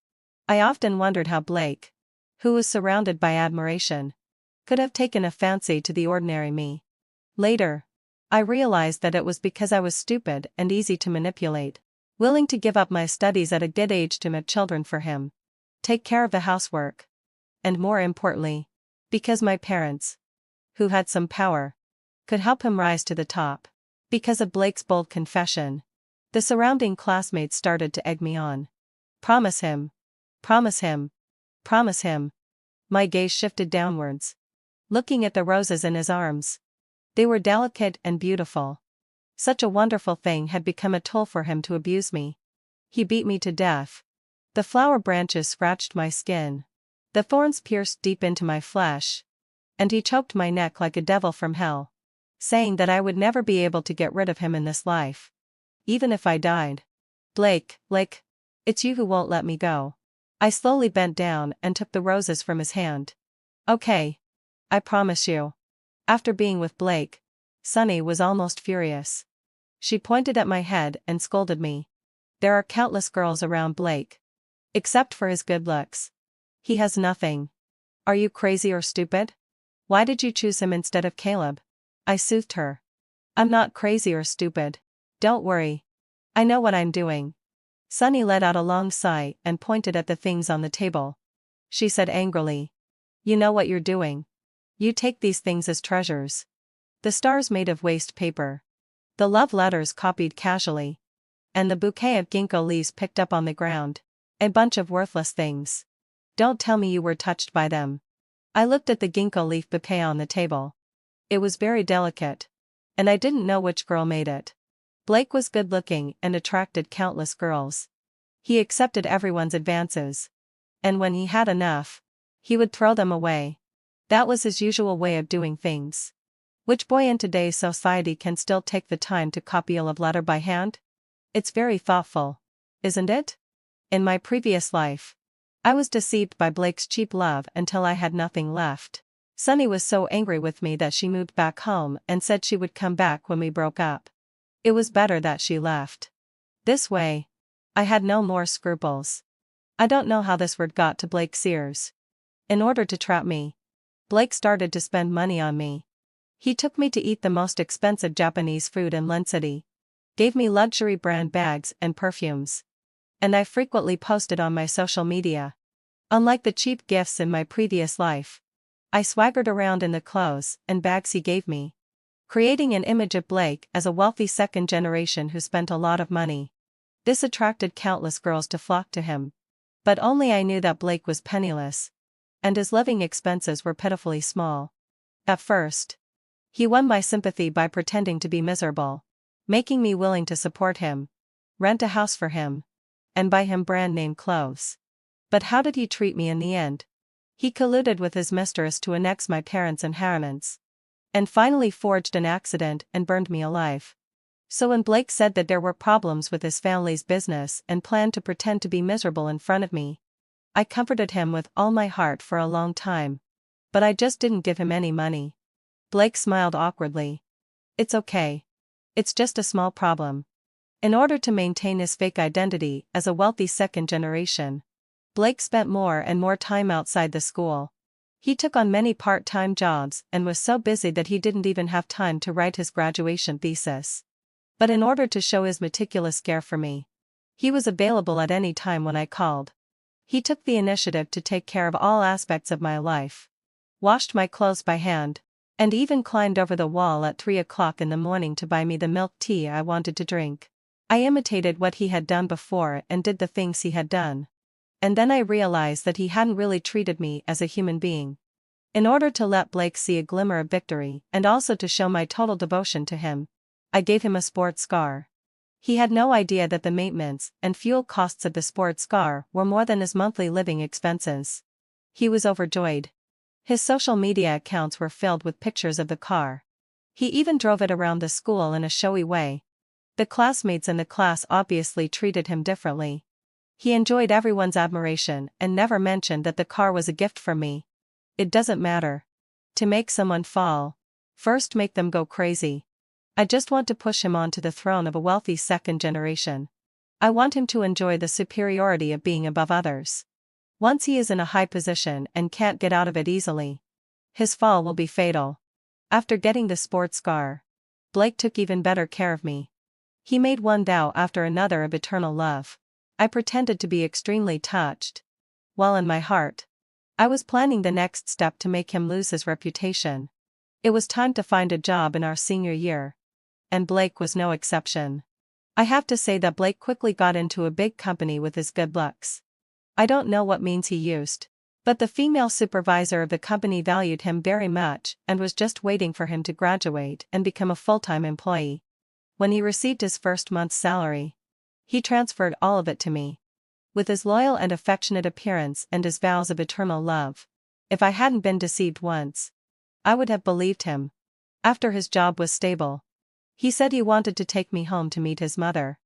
I often wondered how Blake, who was surrounded by admiration, could have taken a fancy to the ordinary me. Later, I realized that it was because I was stupid and easy to manipulate, willing to give up my studies at a good age to make children for him, take care of the housework, and more importantly, because my parents, who had some power, could help him rise to the top. Because of Blake's bold confession, the surrounding classmates started to egg me on. "Promise him. Promise him. Promise him." My gaze shifted downwards, looking at the roses in his arms. They were delicate and beautiful. Such a wonderful thing had become a tool for him to abuse me. He beat me to death. The flower branches scratched my skin. The thorns pierced deep into my flesh. And he choked my neck like a devil from hell, saying that I would never be able to get rid of him in this life, even if I died. "Blake, it's you who won't let me go." I slowly bent down and took the roses from his hand. "Okay. I promise you." After being with Blake, Sunny was almost furious. She pointed at my head and scolded me. "There are countless girls around Blake. Except for his good looks. He has nothing. Are you crazy or stupid? Why did you choose him instead of Caleb?" I soothed her. "I'm not crazy or stupid. Don't worry. I know what I'm doing." Sunny let out a long sigh and pointed at the things on the table. She said angrily, "You know what you're doing. You take these things as treasures. The stars made of waste paper. The love letters copied casually. And the bouquet of ginkgo leaves picked up on the ground. A bunch of worthless things. Don't tell me you were touched by them." I looked at the ginkgo leaf bouquet on the table. It was very delicate. And I didn't know which girl made it. Blake was good-looking and attracted countless girls. He accepted everyone's advances. And when he had enough, he would throw them away. That was his usual way of doing things. Which boy in today's society can still take the time to copy a love letter by hand? It's very thoughtful, isn't it? In my previous life, I was deceived by Blake's cheap love until I had nothing left. Sunny was so angry with me that she moved back home and said she would come back when we broke up. It was better that she left. This way, I had no more scruples. I don't know how this word got to Blake's ears. In order to trap me, Blake started to spend money on me. He took me to eat the most expensive Japanese food in Lund City, gave me luxury brand bags and perfumes. And I frequently posted on my social media. Unlike the cheap gifts in my previous life, I swaggered around in the clothes and bags he gave me, creating an image of Blake as a wealthy second generation who spent a lot of money. This attracted countless girls to flock to him. But only I knew that Blake was penniless, and his living expenses were pitifully small. At first, he won my sympathy by pretending to be miserable, making me willing to support him, rent a house for him, and buy him brand-name clothes. But how did he treat me in the end? He colluded with his mistress to annex my parents' inheritance, and finally forged an accident and burned me alive. So when Blake said that there were problems with his family's business and planned to pretend to be miserable in front of me, I comforted him with all my heart for a long time. But I just didn't give him any money. Blake smiled awkwardly. "It's okay. It's just a small problem." In order to maintain his fake identity as a wealthy second generation, Blake spent more and more time outside the school. He took on many part-time jobs and was so busy that he didn't even have time to write his graduation thesis. But in order to show his meticulous care for me, he was available at any time when I called. He took the initiative to take care of all aspects of my life, washed my clothes by hand, and even climbed over the wall at 3 o'clock in the morning to buy me the milk tea I wanted to drink. I imitated what he had done before and did the things he had done. And then I realized that he hadn't really treated me as a human being. In order to let Blake see a glimmer of victory and also to show my total devotion to him, I gave him a sports scar. He had no idea that the maintenance and fuel costs of the sports car were more than his monthly living expenses. He was overjoyed. His social media accounts were filled with pictures of the car. He even drove it around the school in a showy way. The classmates in the class obviously treated him differently. He enjoyed everyone's admiration and never mentioned that the car was a gift from me. It doesn't matter. To make someone fall, first make them go crazy. I just want to push him onto the throne of a wealthy second generation. I want him to enjoy the superiority of being above others. Once he is in a high position and can't get out of it easily, his fall will be fatal. After getting the sports car, Blake took even better care of me. He made one vow after another of eternal love. I pretended to be extremely touched. While in my heart, I was planning the next step to make him lose his reputation. It was time to find a job in our senior year. And Blake was no exception. I have to say that Blake quickly got into a big company with his good looks. I don't know what means he used, but the female supervisor of the company valued him very much and was just waiting for him to graduate and become a full-time employee. When he received his first month's salary, he transferred all of it to me. With his loyal and affectionate appearance and his vows of eternal love, if I hadn't been deceived once, I would have believed him. After his job was stable, he said he wanted to take me home to meet his mother.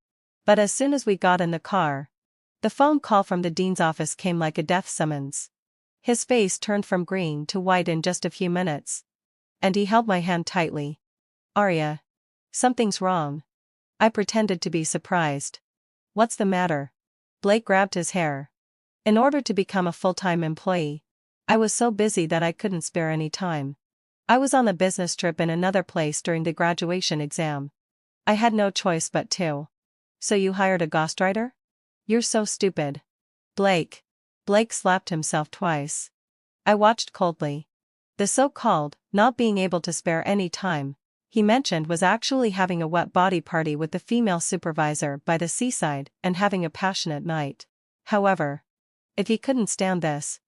But as soon as we got in the car, the phone call from the dean's office came like a death summons. His face turned from green to white in just a few minutes. And he held my hand tightly. "Arya, something's wrong." I pretended to be surprised. "What's the matter?" Blake grabbed his hair. In order to become a full-time employee, I was so busy that I couldn't spare any time. I was on a business trip in another place during the graduation exam. I had no choice but to. "So you hired a ghostwriter? You're so stupid." Blake slapped himself twice. I watched coldly. The so-called not being able to spare any time he mentioned was actually having a wet body party with the female supervisor by the seaside and having a passionate night. However, if he couldn't stand this,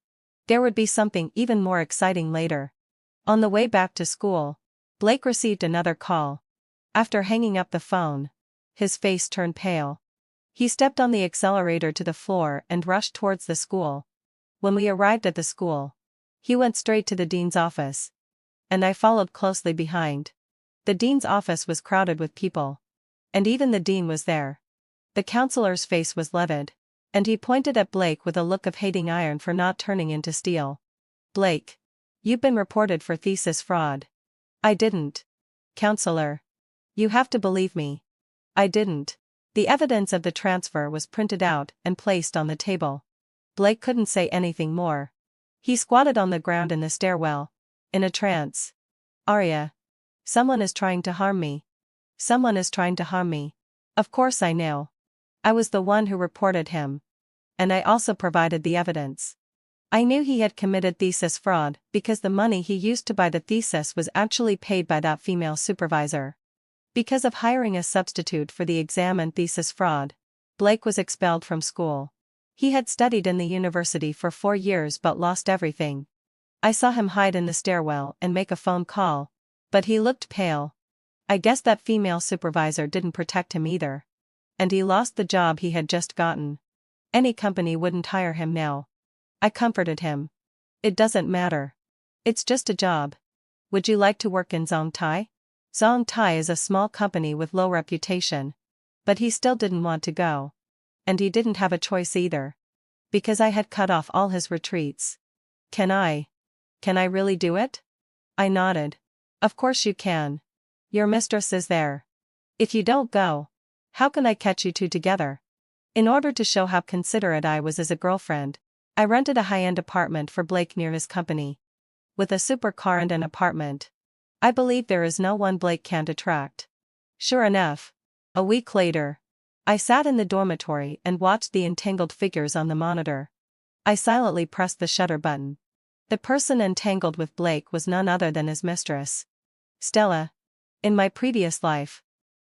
there would be something even more exciting later. On the way back to school, Blake received another call. After hanging up the phone, his face turned pale. He stepped on the accelerator to the floor and rushed towards the school. When we arrived at the school, he went straight to the dean's office. And I followed closely behind. The dean's office was crowded with people. And even the dean was there. The counselor's face was livid, and he pointed at Blake with a look of hating iron for not turning into steel. "Blake, you've been reported for thesis fraud." "I didn't." "Counselor, you have to believe me. I didn't." The evidence of the transfer was printed out and placed on the table. Blake couldn't say anything more. He squatted on the ground in the stairwell, in a trance. "Arya, someone is trying to harm me. Someone is trying to harm me." Of course I knew. I was the one who reported him. And I also provided the evidence. I knew he had committed thesis fraud because the money he used to buy the thesis was actually paid by that female supervisor. Because of hiring a substitute for the exam and thesis fraud, Blake was expelled from school. He had studied in the university for 4 years but lost everything. I saw him hide in the stairwell and make a phone call, but he looked pale. I guess that female supervisor didn't protect him either. And he lost the job he had just gotten. Any company wouldn't hire him now. I comforted him. "It doesn't matter. It's just a job. Would you like to work in Zongtai?" Zongtai is a small company with low reputation. But he still didn't want to go. And he didn't have a choice either. Because I had cut off all his retreats. Can I really do it?" I nodded. "Of course you can. Your mistress is there. If you don't go, how can I catch you two together?" In order to show how considerate I was as a girlfriend, I rented a high-end apartment for Blake near his company. With a supercar and an apartment, I believe there is no one Blake can't attract. Sure enough, a week later, I sat in the dormitory and watched the entangled figures on the monitor. I silently pressed the shutter button. The person entangled with Blake was none other than his mistress, Stella. In my previous life,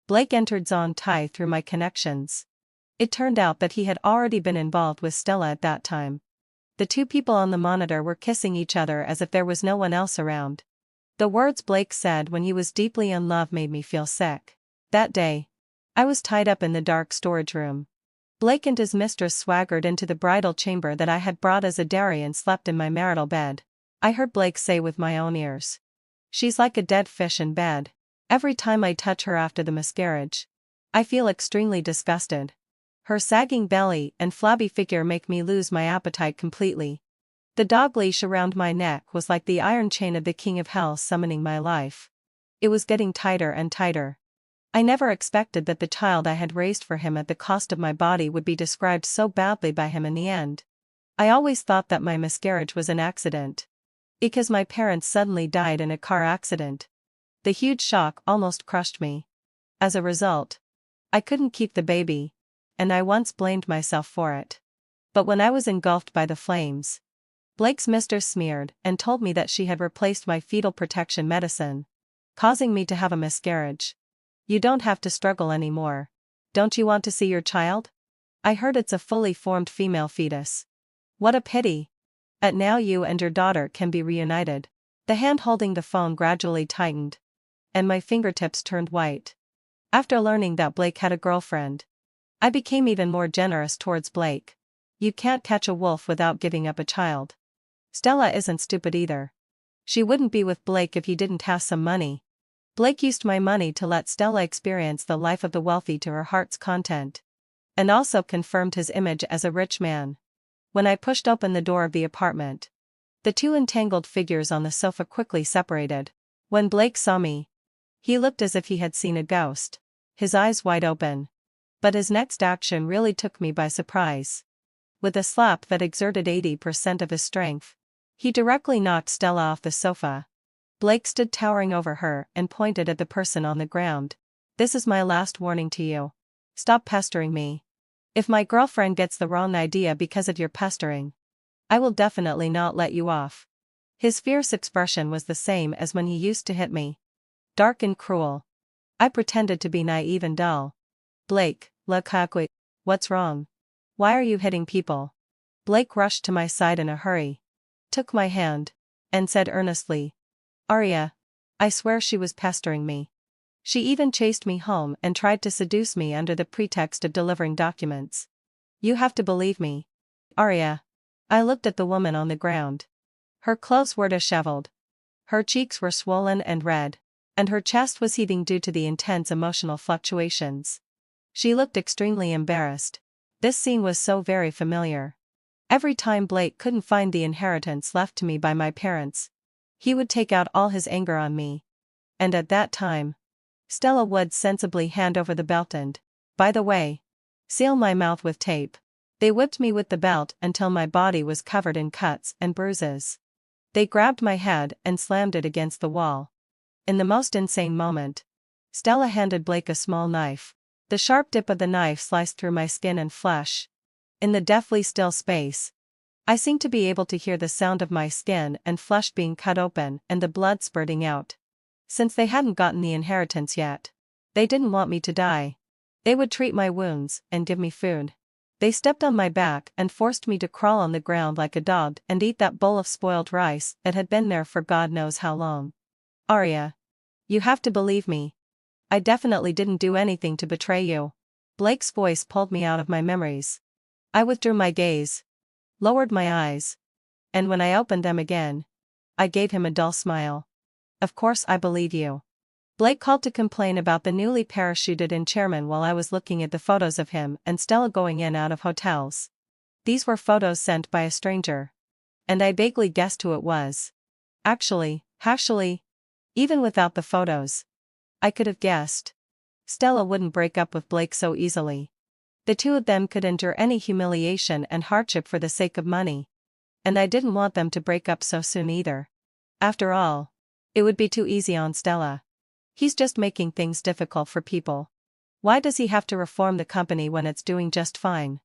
Blake entered Zongtai through my connections. It turned out that he had already been involved with Stella at that time. The two people on the monitor were kissing each other as if there was no one else around. The words Blake said when he was deeply in love made me feel sick. That day, I was tied up in the dark storage room. Blake and his mistress swaggered into the bridal chamber that I had brought as a dowry and slept in my marital bed. I heard Blake say with my own ears, "She's like a dead fish in bed. Every time I touch her after the miscarriage, I feel extremely disgusted. Her sagging belly and flabby figure make me lose my appetite completely. The dog leash around my neck was like the iron chain of the king of hell summoning my life. It was getting tighter and tighter. I never expected that the child I had raised for him at the cost of my body would be described so badly by him in the end. I always thought that my miscarriage was an accident. Because my parents suddenly died in a car accident. The huge shock almost crushed me. As a result, I couldn't keep the baby, and I once blamed myself for it. But when I was engulfed by the flames, Blake's mistress smeared and told me that she had replaced my fetal protection medicine, causing me to have a miscarriage. "You don't have to struggle anymore. Don't you want to see your child? I heard it's a fully formed female fetus. What a pity. And now you and your daughter can be reunited." The hand holding the phone gradually tightened, and my fingertips turned white. After learning that Blake had a girlfriend, I became even more generous towards Blake. You can't catch a wolf without giving up a child. Stella isn't stupid either. She wouldn't be with Blake if he didn't have some money. Blake used my money to let Stella experience the life of the wealthy to her heart's content, and also confirmed his image as a rich man. When I pushed open the door of the apartment, the two entangled figures on the sofa quickly separated. When Blake saw me, he looked as if he had seen a ghost, his eyes wide open. But his next action really took me by surprise. With a slap that exerted 80% of his strength, he directly knocked Stella off the sofa. Blake stood towering over her and pointed at the person on the ground. "This is my last warning to you. Stop pestering me. If my girlfriend gets the wrong idea because of your pestering, I will definitely not let you off." His fierce expression was the same as when he used to hit me. Dark and cruel. I pretended to be naive and dull. "Blake, what's wrong? Why are you hitting people?" Blake rushed to my side in a hurry, took my hand, and said earnestly, "Arya, I swear she was pestering me. She even chased me home and tried to seduce me under the pretext of delivering documents. You have to believe me, Arya." I looked at the woman on the ground. Her clothes were disheveled. Her cheeks were swollen and red, and her chest was heaving due to the intense emotional fluctuations. She looked extremely embarrassed. This scene was so very familiar. Every time Blake couldn't find the inheritance left to me by my parents, he would take out all his anger on me. And at that time, Stella would sensibly hand over the belt and, by the way, seal my mouth with tape. They whipped me with the belt until my body was covered in cuts and bruises. They grabbed my head and slammed it against the wall. In the most insane moment, Stella handed Blake a small knife. The sharp dip of the knife sliced through my skin and flesh. In the deathly still space, I seemed to be able to hear the sound of my skin and flesh being cut open and the blood spurting out. Since they hadn't gotten the inheritance yet, they didn't want me to die. They would treat my wounds and give me food. They stepped on my back and forced me to crawl on the ground like a dog and eat that bowl of spoiled rice that had been there for God knows how long. Arya, you have to believe me. I definitely didn't do anything to betray you. Blake's voice pulled me out of my memories. I withdrew my gaze, lowered my eyes, and when I opened them again, I gave him a dull smile. Of course I believe you. Blake called to complain about the newly parachuted in chairman while I was looking at the photos of him and Stella going in and out of hotels. These were photos sent by a stranger. And I vaguely guessed who it was. Actually, even without the photos, I could have guessed. Stella wouldn't break up with Blake so easily. The two of them could endure any humiliation and hardship for the sake of money. And I didn't want them to break up so soon either. After all, it would be too easy on Stella. He's just making things difficult for people. Why does he have to reform the company when it's doing just fine?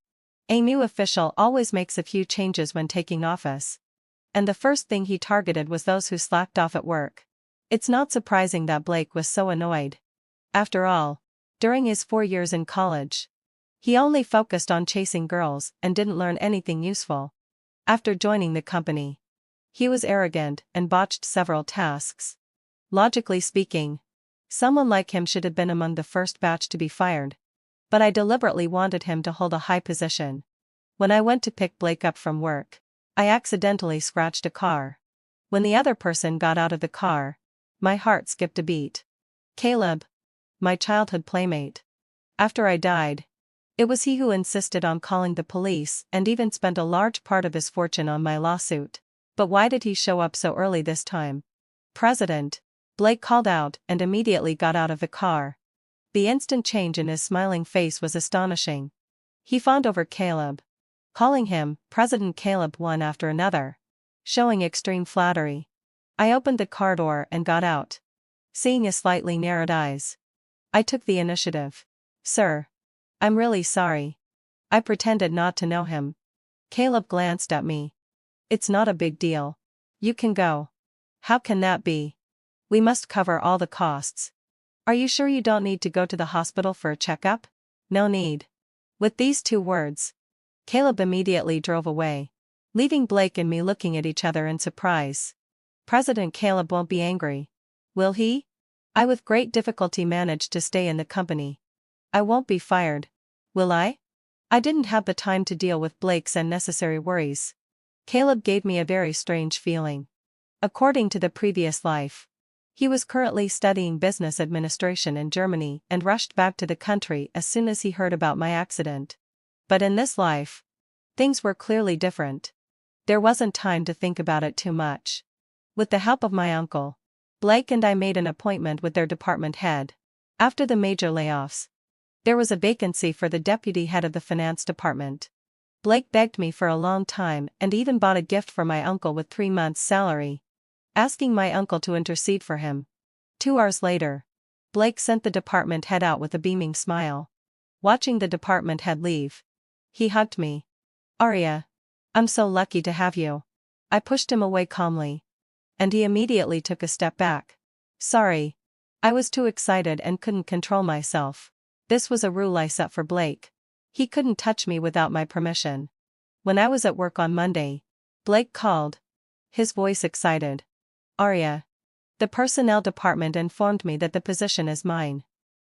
A new official always makes a few changes when taking office. And the first thing he targeted was those who slacked off at work. It's not surprising that Blake was so annoyed. After all, during his 4 years in college, he only focused on chasing girls and didn't learn anything useful. After joining the company, he was arrogant and botched several tasks. Logically speaking, someone like him should have been among the first batch to be fired. But I deliberately wanted him to hold a high position. When I went to pick Blake up from work, I accidentally scratched a car. When the other person got out of the car, my heart skipped a beat. Caleb, my childhood playmate. After I died, it was he who insisted on calling the police and even spent a large part of his fortune on my lawsuit. But why did he show up so early this time? President, Blake called out and immediately got out of the car. The instant change in his smiling face was astonishing. He fawned over Caleb, calling him President Caleb one after another, showing extreme flattery. I opened the car door and got out. Seeing his slightly narrowed eyes, I took the initiative. Sir, I'm really sorry. I pretended not to know him. Caleb glanced at me. It's not a big deal. You can go. How can that be? We must cover all the costs. Are you sure you don't need to go to the hospital for a checkup? No need. With these 2 words, Caleb immediately drove away, leaving Blake and me looking at each other in surprise. President Caleb won't be angry, will he? I with great difficulty managed to stay in the company. I won't be fired, will I? I didn't have the time to deal with Blake's unnecessary worries. Caleb gave me a very strange feeling. According to the previous life, he was currently studying business administration in Germany and rushed back to the country as soon as he heard about my accident. But in this life, things were clearly different. There wasn't time to think about it too much. With the help of my uncle, Blake and I made an appointment with their department head. After the major layoffs, there was a vacancy for the deputy head of the finance department. Blake begged me for a long time and even bought a gift for my uncle with 3 months' salary, asking my uncle to intercede for him. 2 hours later, Blake sent the department head out with a beaming smile. Watching the department head leave, he hugged me. Arya, I'm so lucky to have you. I pushed him away calmly, and he immediately took a step back. Sorry. I was too excited and couldn't control myself. This was a rule I set for Blake. He couldn't touch me without my permission. When I was at work on Monday, Blake called, his voice excited. Arya. The personnel department informed me that the position is mine.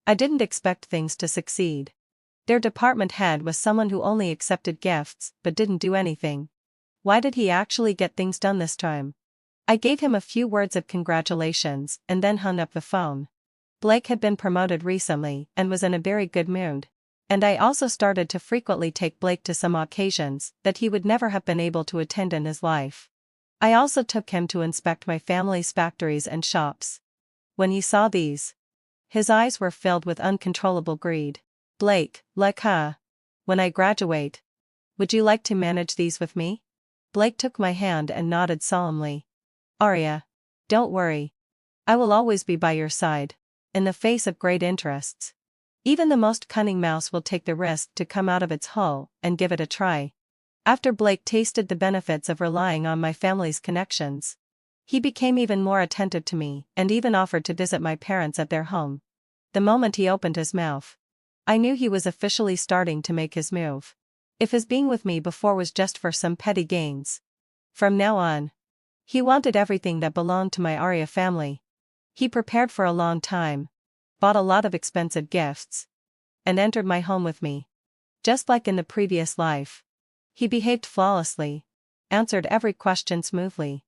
I didn't expect things to succeed. Their department head was someone who only accepted gifts but didn't do anything. Why did he actually get things done this time? I gave him a few words of congratulations and then hung up the phone. Blake had been promoted recently and was in a very good mood. And I also started to frequently take Blake to some occasions that he would never have been able to attend in his life. I also took him to inspect my family's factories and shops. When he saw these, his eyes were filled with uncontrollable greed. Blake, when I graduate, would you like to manage these with me? Blake took my hand and nodded solemnly. Arya, don't worry. I will always be by your side, in the face of great interests. Even the most cunning mouse will take the risk to come out of its hole and give it a try. After Blake tasted the benefits of relying on my family's connections, he became even more attentive to me and even offered to visit my parents at their home. The moment he opened his mouth, I knew he was officially starting to make his move. If his being with me before was just for some petty gains, from now on, he wanted everything that belonged to my Arya family. He prepared for a long time, bought a lot of expensive gifts, and entered my home with me. Just like in the previous life, he behaved flawlessly, answered every question smoothly,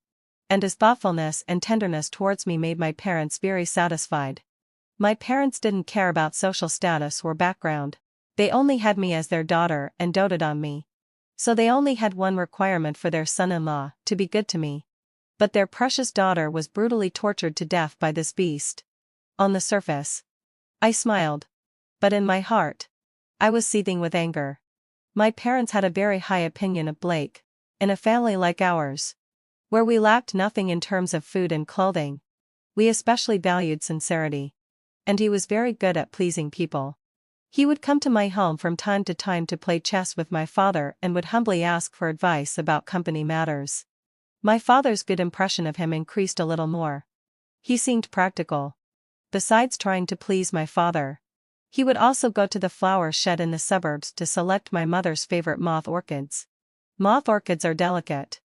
and his thoughtfulness and tenderness towards me made my parents very satisfied. My parents didn't care about social status or background. They only had me as their daughter and doted on me. So they only had one requirement for their son-in-law, to be good to me. But their precious daughter was brutally tortured to death by this beast. On the surface, I smiled. But in my heart, I was seething with anger. My parents had a very high opinion of Blake. In a family like ours, where we lacked nothing in terms of food and clothing, we especially valued sincerity. And he was very good at pleasing people. He would come to my home from time to time to play chess with my father and would humbly ask for advice about company matters. My father's good impression of him increased a little more. He seemed practical. Besides trying to please my father, he would also go to the flower shed in the suburbs to select my mother's favorite moth orchids. Moth orchids are delicate.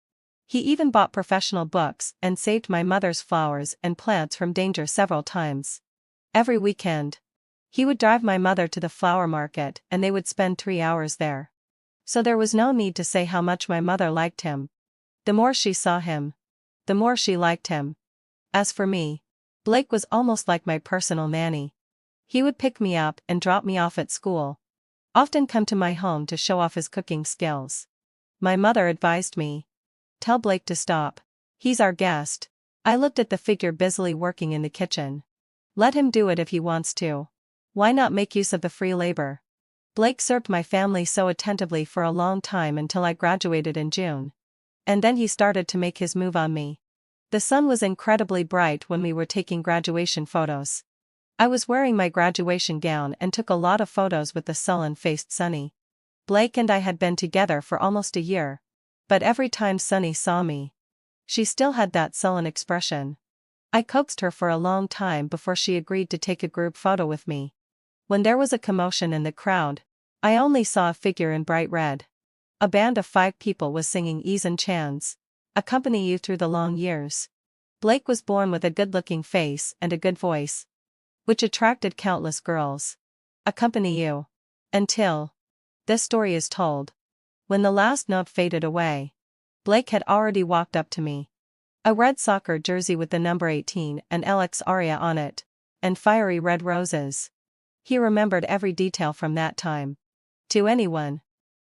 He even bought professional books and saved my mother's flowers and plants from danger several times. Every weekend, He would drive my mother to the flower market and they would spend 3 hours there. So there was no need to say how much my mother liked him. The more she saw him, the more she liked him. As for me, Blake was almost like my personal nanny. He would pick me up and drop me off at school. Often come to my home to show off his cooking skills. My mother advised me. Tell Blake to stop. He's our guest. I looked at the figure busily working in the kitchen. Let him do it if he wants to. Why not make use of the free labor? Blake served my family so attentively for a long time until I graduated in June. And then he started to make his move on me. The sun was incredibly bright when we were taking graduation photos. I was wearing my graduation gown and took a lot of photos with the sullen-faced Sunny. Blake and I had been together for almost a year. But every time Sunny saw me, she still had that sullen expression. I coaxed her for a long time before she agreed to take a group photo with me. When there was a commotion in the crowd, I only saw a figure in bright red. A band of 5 people was singing Ease and Chans, Accompany You Through the Long Years. Blake was born with a good-looking face and a good voice, which attracted countless girls. Accompany you. Until this story is told. When the last note faded away, Blake had already walked up to me. A red soccer jersey with the number 18 and LX aria on it, and fiery red roses. He remembered every detail from that time. To anyone,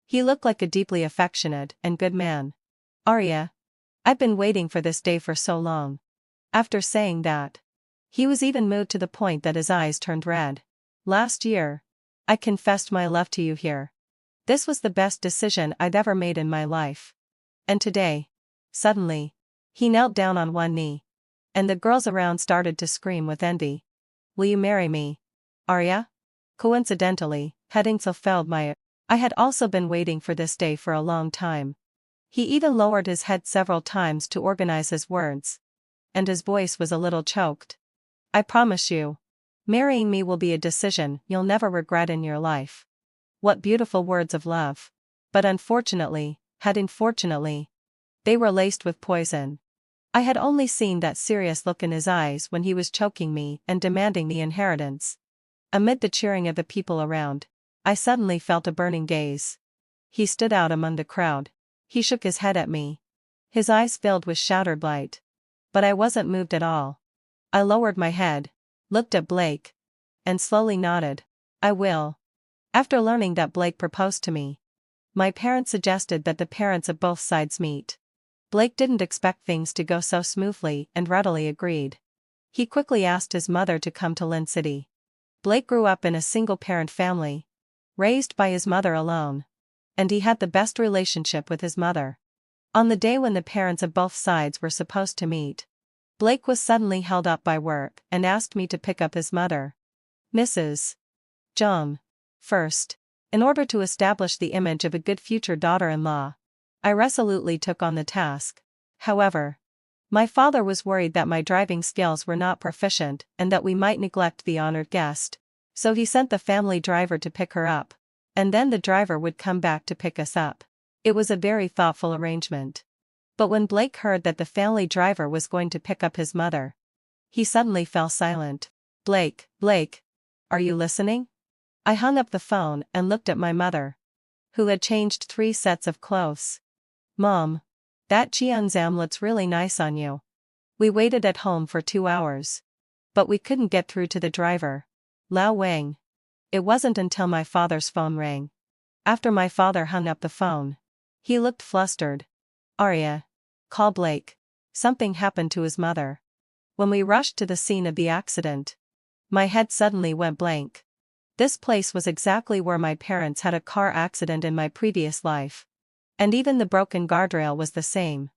he looked like a deeply affectionate and good man. Arya, I've been waiting for this day for so long. After saying that, he was even moved to the point that his eyes turned red. Last year, I confessed my love to you here. This was the best decision I'd ever made in my life. And today, suddenly, he knelt down on one knee. And the girls around started to scream with envy. Will you marry me, Arya? Coincidentally, heading fulfilled my. I had also been waiting for this day for a long time. He even lowered his head several times to organize his words. And his voice was a little choked. I promise you, marrying me will be a decision you'll never regret in your life. What beautiful words of love. But unfortunately, they were laced with poison. I had only seen that serious look in his eyes when he was choking me and demanding the inheritance. Amid the cheering of the people around, I suddenly felt a burning gaze. He stood out among the crowd. He shook his head at me. His eyes filled with shattered light. But I wasn't moved at all. I lowered my head, looked at Blake, and slowly nodded. I will. After learning that Blake proposed to me, my parents suggested that the parents of both sides meet. Blake didn't expect things to go so smoothly and readily agreed. He quickly asked his mother to come to Lynn City. Blake grew up in a single-parent family, raised by his mother alone. And he had the best relationship with his mother. On the day when the parents of both sides were supposed to meet, Blake was suddenly held up by work and asked me to pick up his mother, Mrs. John, first. In order to establish the image of a good future daughter-in-law, I resolutely took on the task. However, my father was worried that my driving skills were not proficient and that we might neglect the honored guest, so he sent the family driver to pick her up, and then the driver would come back to pick us up. It was a very thoughtful arrangement. But when Blake heard that the family driver was going to pick up his mother, he suddenly fell silent. Blake, are you listening? I hung up the phone and looked at my mother, who had changed 3 sets of clothes. Mom, that Cheongsam looks really nice on you. We waited at home for 2 hours. But we couldn't get through to the driver. Lao Wang. It wasn't until my father's phone rang. After my father hung up the phone, he looked flustered. Arya, call Blake. Something happened to his mother. When we rushed to the scene of the accident, my head suddenly went blank. This place was exactly where my parents had a car accident in my previous life. And even the broken guardrail was the same.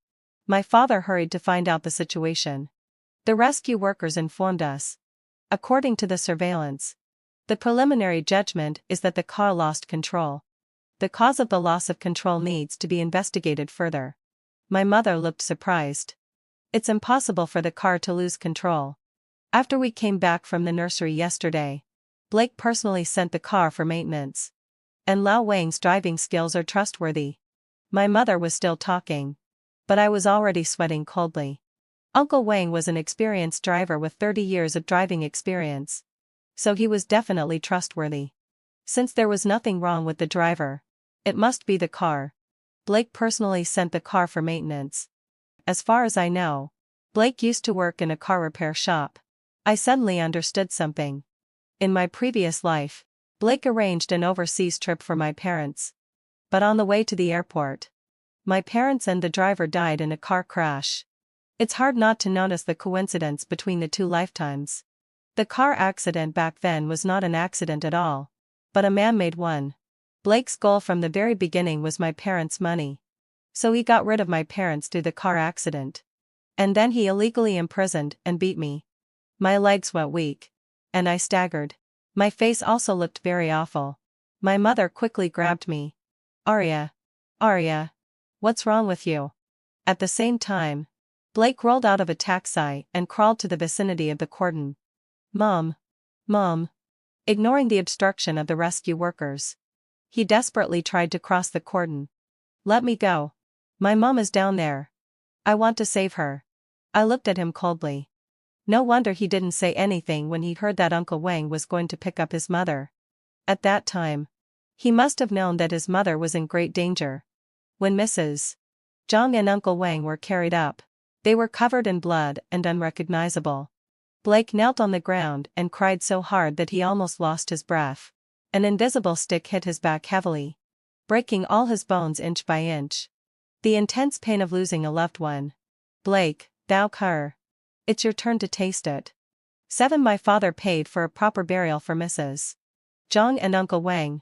My father hurried to find out the situation. The rescue workers informed us. According to the surveillance, the preliminary judgment is that the car lost control. The cause of the loss of control needs to be investigated further. My mother looked surprised. It's impossible for the car to lose control. After we came back from the nursery yesterday, Blake personally sent the car for maintenance. And Lao Wang's driving skills are trustworthy. My mother was still talking, but I was already sweating coldly. Uncle Wang was an experienced driver with 30 years of driving experience. so he was definitely trustworthy. Since there was nothing wrong with the driver, it must be the car. Blake personally sent the car for maintenance. As far as I know, Blake used to work in a car repair shop. I suddenly understood something. In my previous life, Blake arranged an overseas trip for my parents. But on the way to the airport, my parents and the driver died in a car crash. It's hard not to notice the coincidence between the two lifetimes. The car accident back then was not an accident at all, but a man-made one. Blake's goal from the very beginning was my parents' money. So he got rid of my parents through the car accident. And then he illegally imprisoned and beat me. My legs went weak. And I staggered. My face also looked very awful. My mother quickly grabbed me. Arya. Arya. What's wrong with you? At the same time, Blake rolled out of a taxi and crawled to the vicinity of the cordon. Mom. Mom. Ignoring the obstruction of the rescue workers, he desperately tried to cross the cordon. Let me go. My mom is down there. I want to save her. I looked at him coldly. No wonder he didn't say anything when he heard that Uncle Wang was going to pick up his mother. At that time, he must have known that his mother was in great danger. When Mrs. Zhang and Uncle Wang were carried up, they were covered in blood and unrecognizable. Blake knelt on the ground and cried so hard that he almost lost his breath. An invisible stick hit his back heavily, breaking all his bones inch by inch. The intense pain of losing a loved one. Blake, thou cur. It's your turn to taste it. 7. My father paid for a proper burial for Mrs. Zhang and Uncle Wang.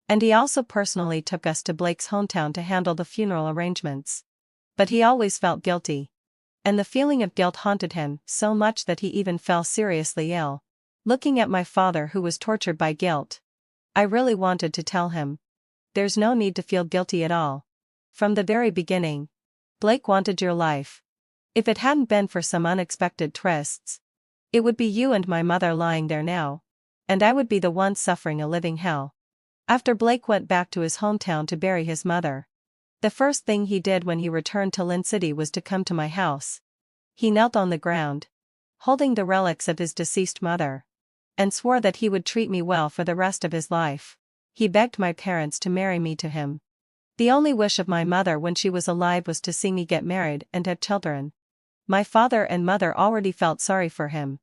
And he also personally took us to Blake's hometown to handle the funeral arrangements. But he always felt guilty. And the feeling of guilt haunted him so much that he even fell seriously ill. Looking at my father who was tortured by guilt, I really wanted to tell him, there's no need to feel guilty at all. From the very beginning, Blake wanted your life. If it hadn't been for some unexpected twists, it would be you and my mother lying there now, and I would be the one suffering a living hell. After Blake went back to his hometown to bury his mother, the first thing he did when he returned to Lin City was to come to my house. He knelt on the ground, holding the relics of his deceased mother, and swore that he would treat me well for the rest of his life. He begged my parents to marry me to him. The only wish of my mother when she was alive was to see me get married and have children. My father and mother already felt sorry for him,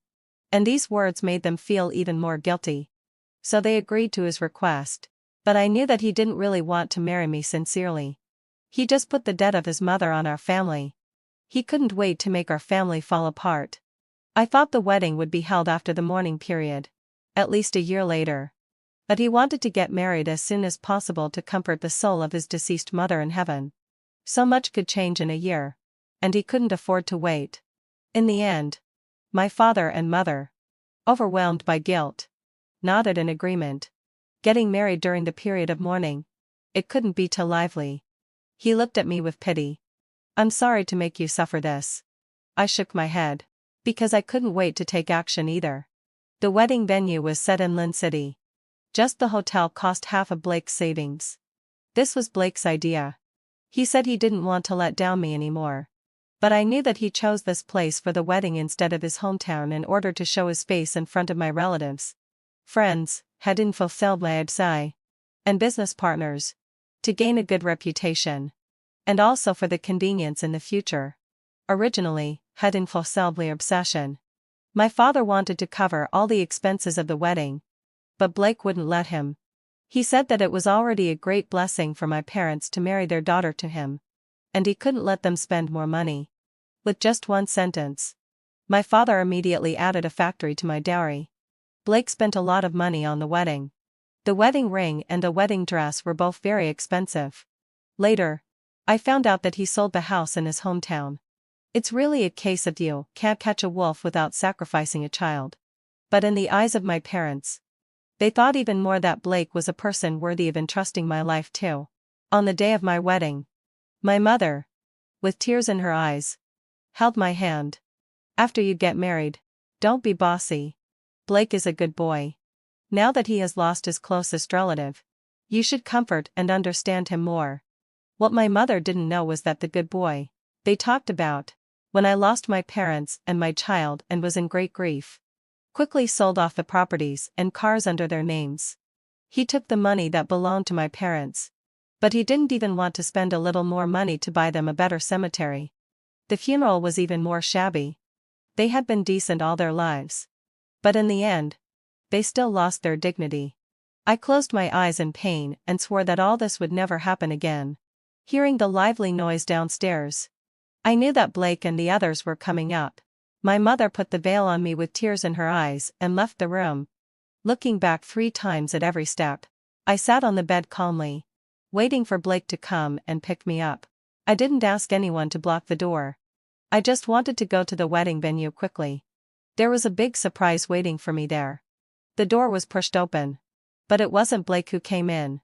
and these words made them feel even more guilty. So they agreed to his request, but I knew that he didn't really want to marry me sincerely. He just put the debt of his mother on our family. He couldn't wait to make our family fall apart. I thought the wedding would be held after the mourning period, at least a year later. But he wanted to get married as soon as possible to comfort the soul of his deceased mother in heaven. So much could change in a year, and he couldn't afford to wait. In the end, my father and mother, overwhelmed by guilt, nodded in agreement. Getting married during the period of mourning, it couldn't be too lively. He looked at me with pity. I'm sorry to make you suffer this. I shook my head, because I couldn't wait to take action either. The wedding venue was set in Lin City. Just the hotel cost half of Blake's savings. This was Blake's idea. He said he didn't want to let down me anymore. But I knew that he chose this place for the wedding instead of his hometown in order to show his face in front of my relatives, friends, hadn't fulfilled my absai, and business partners, to gain a good reputation, and also for the convenience in the future. Originally, hadn't fulfilled my obsession. My father wanted to cover all the expenses of the wedding, but Blake wouldn't let him. He said that it was already a great blessing for my parents to marry their daughter to him, and he couldn't let them spend more money. With just one sentence, my father immediately added a factory to my dowry. Blake spent a lot of money on the wedding. The wedding ring and the wedding dress were both very expensive. Later, I found out that he sold the house in his hometown. It's really a case of you can't catch a wolf without sacrificing a child. But in the eyes of my parents, they thought even more that Blake was a person worthy of entrusting my life to. On the day of my wedding, my mother, with tears in her eyes, held my hand. After you get married, don't be bossy. Blake is a good boy. Now that he has lost his closest relative, you should comfort and understand him more. What my mother didn't know was that the good boy they talked about, when I lost my parents and my child and was in great grief, quickly sold off the properties and cars under their names. He took the money that belonged to my parents. But he didn't even want to spend a little more money to buy them a better cemetery. The funeral was even more shabby. They had been decent all their lives. But in the end, they still lost their dignity. I closed my eyes in pain and swore that all this would never happen again. Hearing the lively noise downstairs, I knew that Blake and the others were coming up. My mother put the veil on me with tears in her eyes and left the room, looking back 3 times at every step. I sat on the bed calmly, waiting for Blake to come and pick me up. I didn't ask anyone to block the door. I just wanted to go to the wedding venue quickly. There was a big surprise waiting for me there. The door was pushed open. But it wasn't Blake who came in.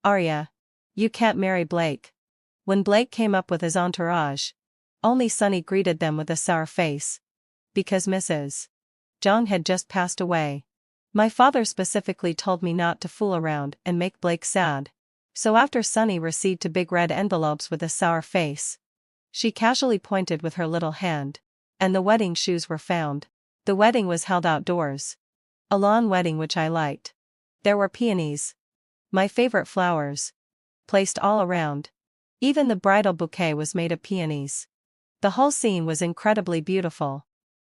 "Arya, you can't marry Blake." When Blake came up with his entourage, only Sonny greeted them with a sour face. Because Mrs. John had just passed away. My father specifically told me not to fool around and make Blake sad. So after Sonny received 2 big red envelopes with a sour face, she casually pointed with her little hand, and the wedding shoes were found. The wedding was held outdoors. A lawn wedding which I liked. There were peonies, my favorite flowers, placed all around. Even the bridal bouquet was made of peonies. The whole scene was incredibly beautiful.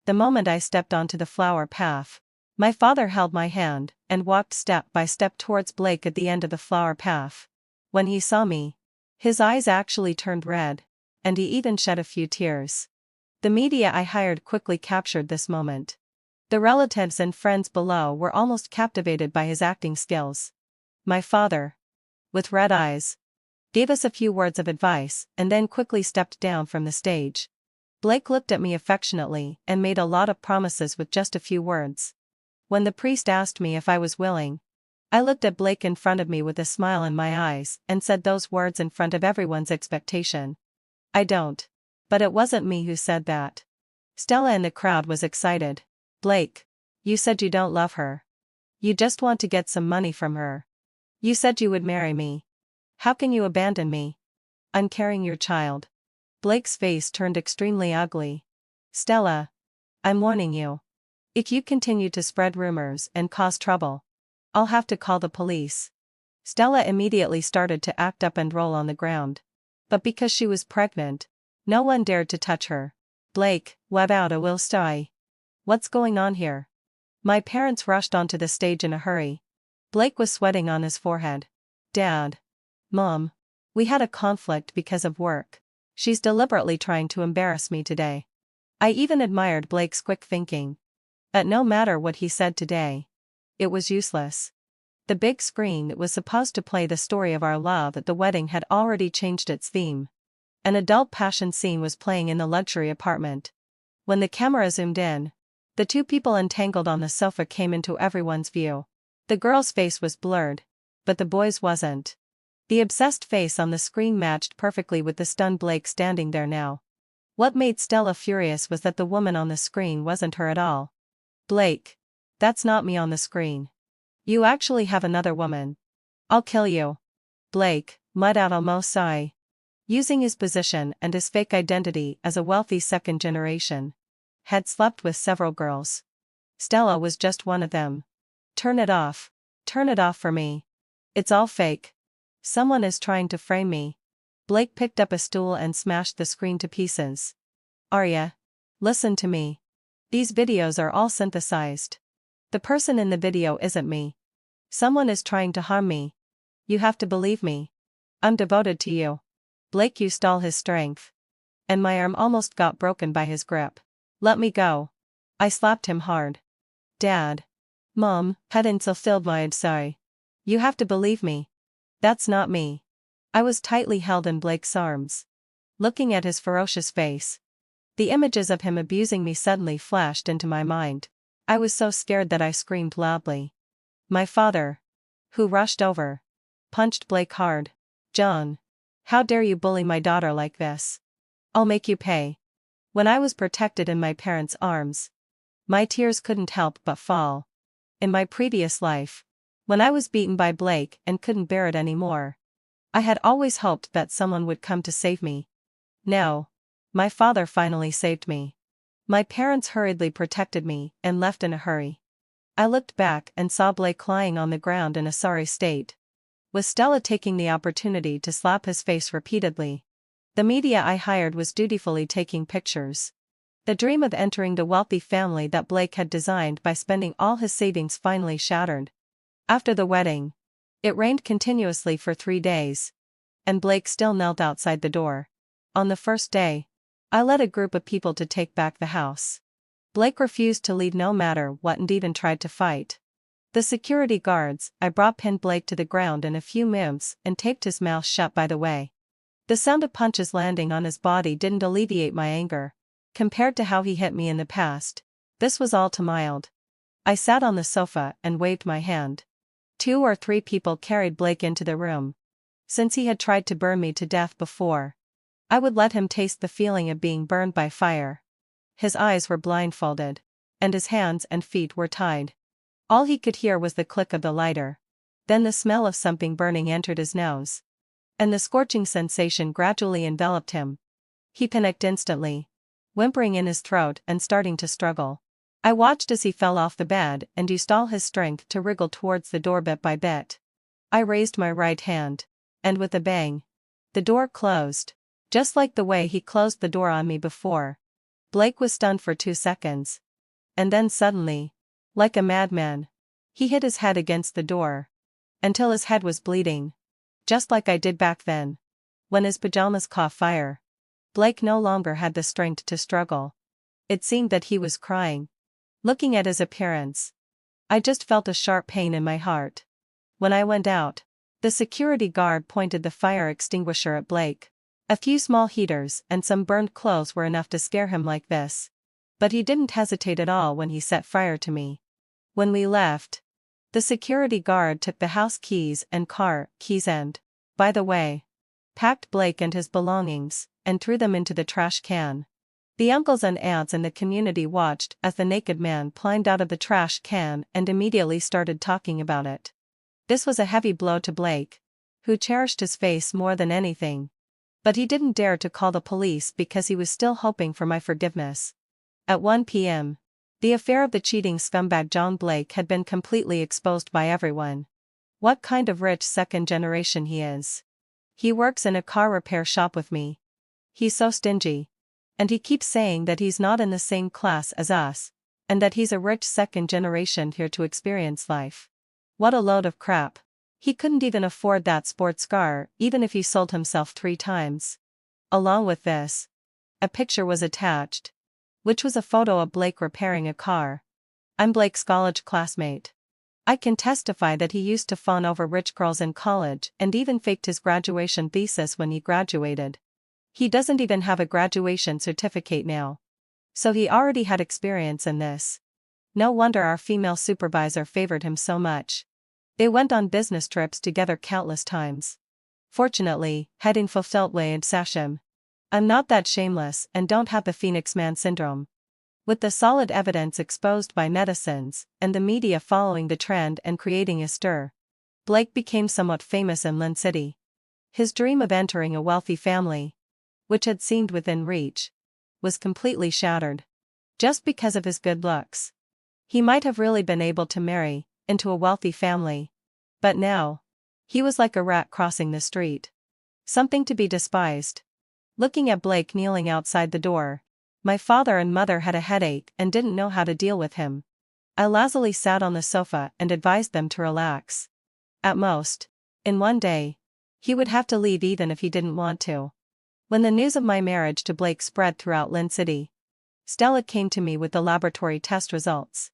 The moment I stepped onto the flower path, my father held my hand and walked step by step towards Blake at the end of the flower path. When he saw me, his eyes actually turned red, and he even shed a few tears. The media I hired quickly captured this moment. The relatives and friends below were almost captivated by his acting skills. My father, with red eyes, gave us a few words of advice and then quickly stepped down from the stage. Blake looked at me affectionately and made a lot of promises with just a few words. When the priest asked me if I was willing, I looked at Blake in front of me with a smile in my eyes and said those words in front of everyone's expectation. "I don't." But it wasn't me who said that. Stella in the crowd was excited. "Blake, you said you don't love her. You just want to get some money from her. You said you would marry me. How can you abandon me? I'm carrying your child." Blake's face turned extremely ugly. "Stella, I'm warning you. If you continue to spread rumors and cause trouble, I'll have to call the police." Stella immediately started to act up and roll on the ground. But because she was pregnant, no one dared to touch her. "Blake, what out a will stay? What's going on here?" My parents rushed onto the stage in a hurry. Blake was sweating on his forehead. "Dad. Mom. We had a conflict because of work. She's deliberately trying to embarrass me today." I even admired Blake's quick thinking. That no matter what he said today, it was useless. The big screen that was supposed to play the story of our love at the wedding had already changed its theme. An adult passion scene was playing in the luxury apartment. When the camera zoomed in, the 2 people entangled on the sofa came into everyone's view. The girl's face was blurred, but the boy's wasn't. The obsessed face on the screen matched perfectly with the stunned Blake standing there now. What made Stella furious was that the woman on the screen wasn't her at all. "Blake, that's not me on the screen. You actually have another woman. I'll kill you." Blake, mud out almost sigh. Using his position and his fake identity as a wealthy second generation, had slept with several girls. Stella was just one of them. Turn it off for me. It's all fake. Someone is trying to frame me." Blake picked up a stool and smashed the screen to pieces. "Arya, listen to me. These videos are all synthesized. The person in the video isn't me. Someone is trying to harm me. You have to believe me. I'm devoted to you." Blake used all his strength. And my arm almost got broken by his grip. "Let me go." I slapped him hard. "Dad. Mom, hadn't fulfilled my sorry. You have to believe me. That's not me." I was tightly held in Blake's arms, looking at his ferocious face. The images of him abusing me suddenly flashed into my mind. I was so scared that I screamed loudly. My father, who rushed over, punched Blake hard. "John, how dare you bully my daughter like this? I'll make you pay." When I was protected in my parents' arms, my tears couldn't help but fall. In my previous life, when I was beaten by Blake and couldn't bear it anymore, I had always hoped that someone would come to save me. Now, my father finally saved me. My parents hurriedly protected me and left in a hurry. I looked back and saw Blake lying on the ground in a sorry state, with Stella taking the opportunity to slap his face repeatedly. The media I hired was dutifully taking pictures. The dream of entering the wealthy family that Blake had designed by spending all his savings finally shattered. After the wedding, it rained continuously for 3 days, and Blake still knelt outside the door. On the first day, I led a group of people to take back the house. Blake refused to leave no matter what and even tried to fight. The security guards I brought pinned Blake to the ground in a few minutes and taped his mouth shut by the way. The sound of punches landing on his body didn't alleviate my anger. Compared to how he hit me in the past, this was all too mild. I sat on the sofa and waved my hand. 2 or 3 people carried Blake into the room. Since he had tried to burn me to death before, I would let him taste the feeling of being burned by fire. His eyes were blindfolded, and his hands and feet were tied. All he could hear was the click of the lighter. Then the smell of something burning entered his nose, and the scorching sensation gradually enveloped him. He panicked instantly, whimpering in his throat and starting to struggle. I watched as he fell off the bed and used all his strength to wriggle towards the door bit by bit. I raised my right hand, and with a bang, the door closed, just like the way he closed the door on me before. Blake was stunned for 2 seconds. And then suddenly, like a madman, he hit his head against the door, until his head was bleeding, just like I did back then, when his pajamas caught fire. Blake no longer had the strength to struggle. It seemed that he was crying. Looking at his appearance, I just felt a sharp pain in my heart. When I went out, the security guard pointed the fire extinguisher at Blake. A few small heaters and some burned clothes were enough to scare him like this. But he didn't hesitate at all when he set fire to me. When we left, the security guard took the house keys and car keys and, by the way, packed Blake and his belongings, and threw them into the trash can. The uncles and aunts in the community watched as the naked man climbed out of the trash can and immediately started talking about it. This was a heavy blow to Blake, who cherished his face more than anything. But he didn't dare to call the police because he was still hoping for my forgiveness. At 1 p.m., the affair of the cheating scumbag John Blake had been completely exposed by everyone. What kind of rich second generation he is. He works in a car repair shop with me. He's so stingy. And he keeps saying that he's not in the same class as us, and that he's a rich second generation here to experience life. What a load of crap. He couldn't even afford that sports car, even if he sold himself 3 times. Along with this, a picture was attached, which was a photo of Blake repairing a car. I'm Blake's college classmate. I can testify that he used to fawn over rich girls in college and even faked his graduation thesis when he graduated. He doesn't even have a graduation certificate now. So he already had experience in this. No wonder our female supervisor favored him so much. They went on business trips together countless times. Fortunately, heading fulfilled way and Sashim. I'm not that shameless and don't have the Phoenix Man syndrome. With the solid evidence exposed by netizens, and the media following the trend and creating a stir, Blake became somewhat famous in Lynn City. His dream of entering a wealthy family, which had seemed within reach, was completely shattered. Just because of his good looks. He might have really been able to marry into a wealthy family. But now, he was like a rat crossing the street. Something to be despised. Looking at Blake kneeling outside the door, my father and mother had a headache and didn't know how to deal with him. I lazily sat on the sofa and advised them to relax. At most, in one day, he would have to leave even if he didn't want to. When the news of my marriage to Blake spread throughout Lynn City, Stella came to me with the laboratory test results.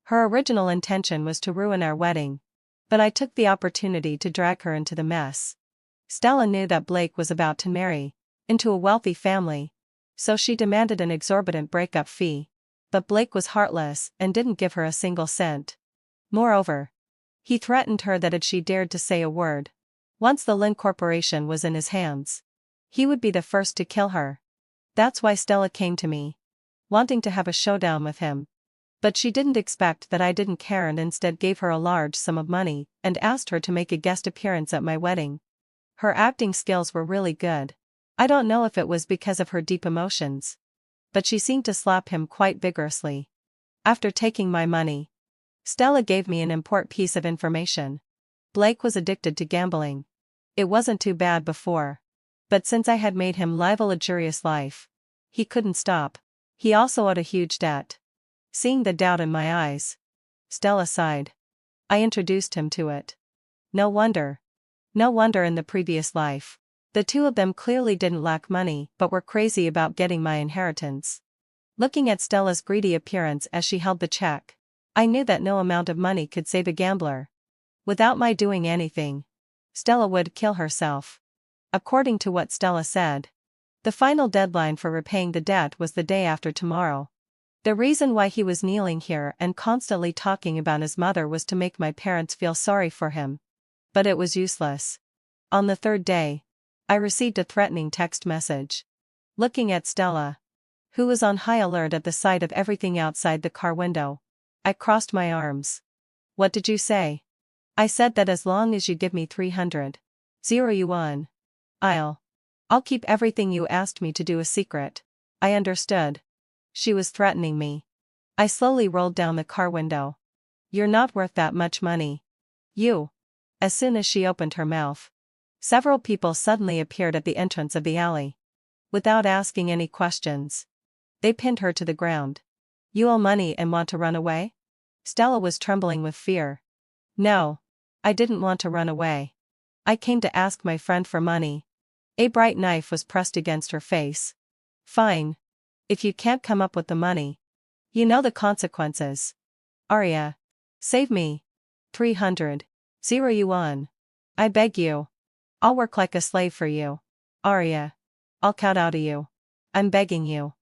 Her original intention was to ruin our wedding, but I took the opportunity to drag her into the mess. Stella knew that Blake was about to marry into a wealthy family, so she demanded an exorbitant breakup fee. But Blake was heartless and didn't give her a single cent. Moreover, he threatened her that if she dared to say a word, once the Lynn Corporation was in his hands, he would be the first to kill her. That's why Stella came to me, wanting to have a showdown with him. But she didn't expect that I didn't care and instead gave her a large sum of money and asked her to make a guest appearance at my wedding. Her acting skills were really good. I don't know if it was because of her deep emotions, but she seemed to slap him quite vigorously. After taking my money, Stella gave me an important piece of information. Blake was addicted to gambling. It wasn't too bad before. But since I had made him live a luxurious life, he couldn't stop. He also owed a huge debt. Seeing the doubt in my eyes, Stella sighed. I introduced him to it. No wonder. No wonder in the previous life. The two of them clearly didn't lack money but were crazy about getting my inheritance. Looking at Stella's greedy appearance as she held the check, I knew that no amount of money could save a gambler. Without my doing anything, Stella would kill herself. According to what Stella said, the final deadline for repaying the debt was the day after tomorrow. The reason why he was kneeling here and constantly talking about his mother was to make my parents feel sorry for him. But it was useless. On the third day, I received a threatening text message. Looking at Stella, who was on high alert at the sight of everything outside the car window, I crossed my arms. What did you say? I said that as long as you give me 300 yuan, I'll keep everything you asked me to do a secret. I understood. She was threatening me. I slowly rolled down the car window. You're not worth that much money. You. As soon as she opened her mouth, several people suddenly appeared at the entrance of the alley. Without asking any questions, they pinned her to the ground. You owe money and want to run away? Stella was trembling with fear. No. I didn't want to run away. I came to ask my friend for money. A bright knife was pressed against her face. Fine. If you can't come up with the money, you know the consequences. Arya. Save me. 300 yuan. I beg you. I'll work like a slave for you. Arya. I'll kowtow to you. I'm begging you.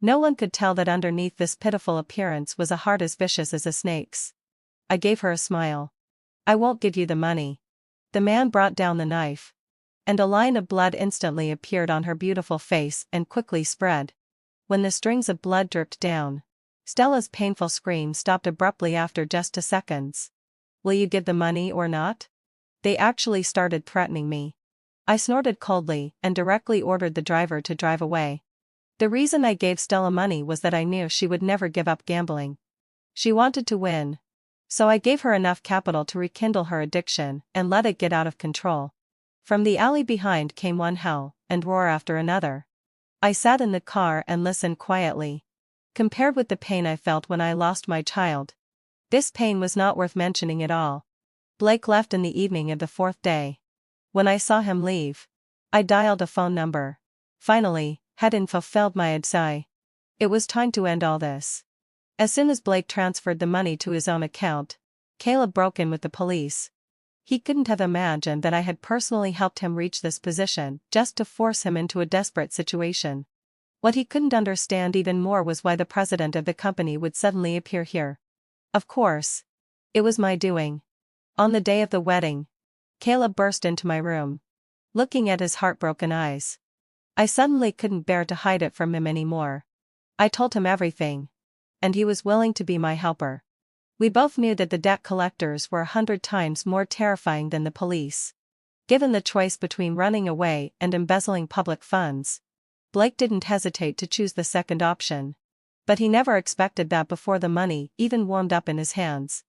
No one could tell that underneath this pitiful appearance was a heart as vicious as a snake's. I gave her a smile. I won't give you the money. The man brought down the knife, and a line of blood instantly appeared on her beautiful face and quickly spread. When the strings of blood dripped down, Stella's painful scream stopped abruptly after just 2 seconds. Will you give the money or not? They actually started threatening me. I snorted coldly and directly ordered the driver to drive away. The reason I gave Stella money was that I knew she would never give up gambling. She wanted to win. So I gave her enough capital to rekindle her addiction and let it get out of control. From the alley behind came one howl and roar after another. I sat in the car and listened quietly. Compared with the pain I felt when I lost my child, this pain was not worth mentioning at all. Blake left in the evening of the 4th day. When I saw him leave, I dialed a phone number. Finally, had fulfilled my desire. It was time to end all this. As soon as Blake transferred the money to his own account, Caleb broke in with the police. He couldn't have imagined that I had personally helped him reach this position just to force him into a desperate situation. What he couldn't understand even more was why the president of the company would suddenly appear here. Of course, it was my doing. On the day of the wedding, Caleb burst into my room, looking at his heartbroken eyes. I suddenly couldn't bear to hide it from him anymore. I told him everything, and he was willing to be my helper. We both knew that the debt collectors were 100 times more terrifying than the police. Given the choice between running away and embezzling public funds, Blake didn't hesitate to choose the second option. But he never expected that before the money even warmed up in his hands,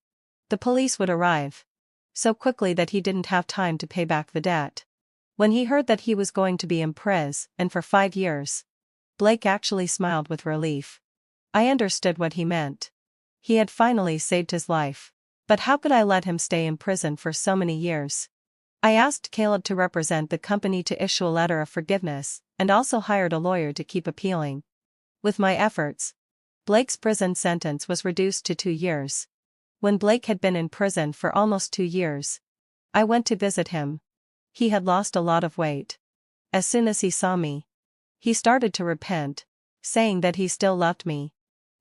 the police would arrive so quickly that he didn't have time to pay back the debt. When he heard that he was going to be in prison and for 5 years, Blake actually smiled with relief. I understood what he meant. He had finally saved his life. But how could I let him stay in prison for so many years? I asked Caleb to represent the company to issue a letter of forgiveness, and also hired a lawyer to keep appealing. With my efforts, Blake's prison sentence was reduced to 2 years. When Blake had been in prison for almost 2 years, I went to visit him. He had lost a lot of weight. As soon as he saw me, he started to repent, saying that he still loved me.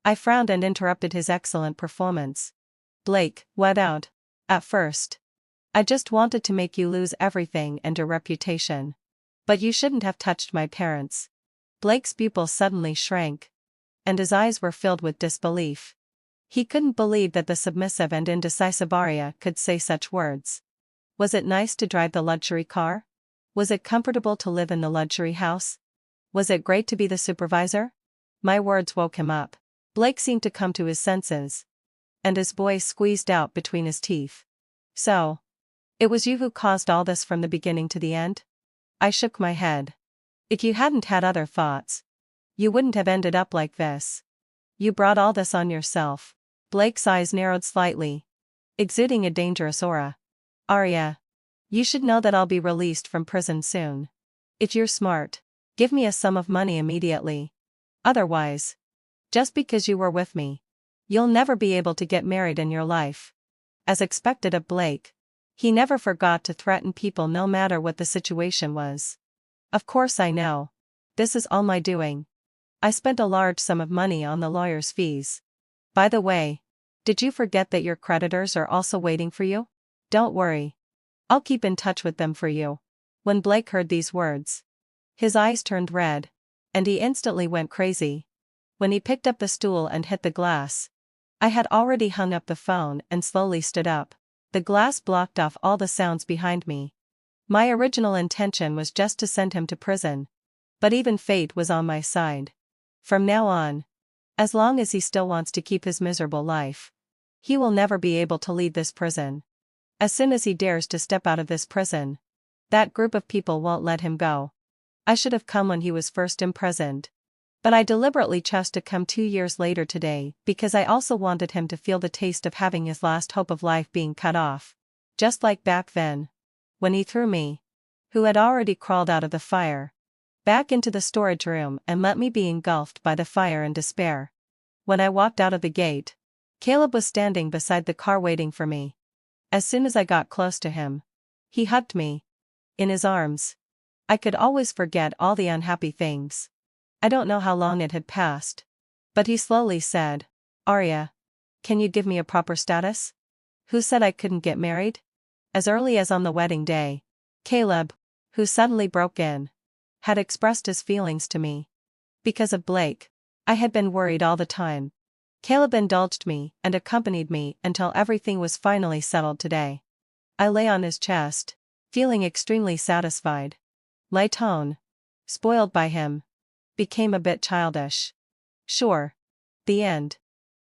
I frowned and interrupted his excellent performance. Blake, what out? At first, I just wanted to make you lose everything and your reputation. But you shouldn't have touched my parents. Blake's pupils suddenly shrank, and his eyes were filled with disbelief. He couldn't believe that the submissive and indecisive Arya could say such words. Was it nice to drive the luxury car? Was it comfortable to live in the luxury house? Was it great to be the supervisor? My words woke him up. Blake seemed to come to his senses, and his voice squeezed out between his teeth. So, it was you who caused all this from the beginning to the end? I shook my head. If you hadn't had other thoughts, you wouldn't have ended up like this. You brought all this on yourself. Blake's eyes narrowed slightly, exuding a dangerous aura. Arya, you should know that I'll be released from prison soon. If you're smart, give me a sum of money immediately. Otherwise, just because you were with me, you'll never be able to get married in your life. As expected of Blake, he never forgot to threaten people no matter what the situation was. Of course I know. This is all my doing. I spent a large sum of money on the lawyer's fees. By the way, did you forget that your creditors are also waiting for you? Don't worry. I'll keep in touch with them for you. When Blake heard these words, his eyes turned red, and he instantly went crazy. When he picked up the stool and hit the glass, I had already hung up the phone and slowly stood up. The glass blocked off all the sounds behind me. My original intention was just to send him to prison, but even fate was on my side. From now on, as long as he still wants to keep his miserable life, he will never be able to leave this prison. As soon as he dares to step out of this prison, that group of people won't let him go. I should have come when he was first imprisoned, but I deliberately chose to come 2 years later today because I also wanted him to feel the taste of having his last hope of life being cut off. Just like back then, when he threw me, who had already crawled out of the fire, back into the storage room and let me be engulfed by the fire and despair. When I walked out of the gate, Caleb was standing beside the car waiting for me. As soon as I got close to him, he hugged me. In his arms, I could always forget all the unhappy things. I don't know how long it had passed, but he slowly said, Arya, can you give me a proper status? Who said I couldn't get married? As early as on the wedding day, Caleb, who suddenly broke in, had expressed his feelings to me. Because of Blake, I had been worried all the time. Caleb indulged me and accompanied me until everything was finally settled today. I lay on his chest, feeling extremely satisfied. My tone, spoiled by him, became a bit childish. Sure. The end.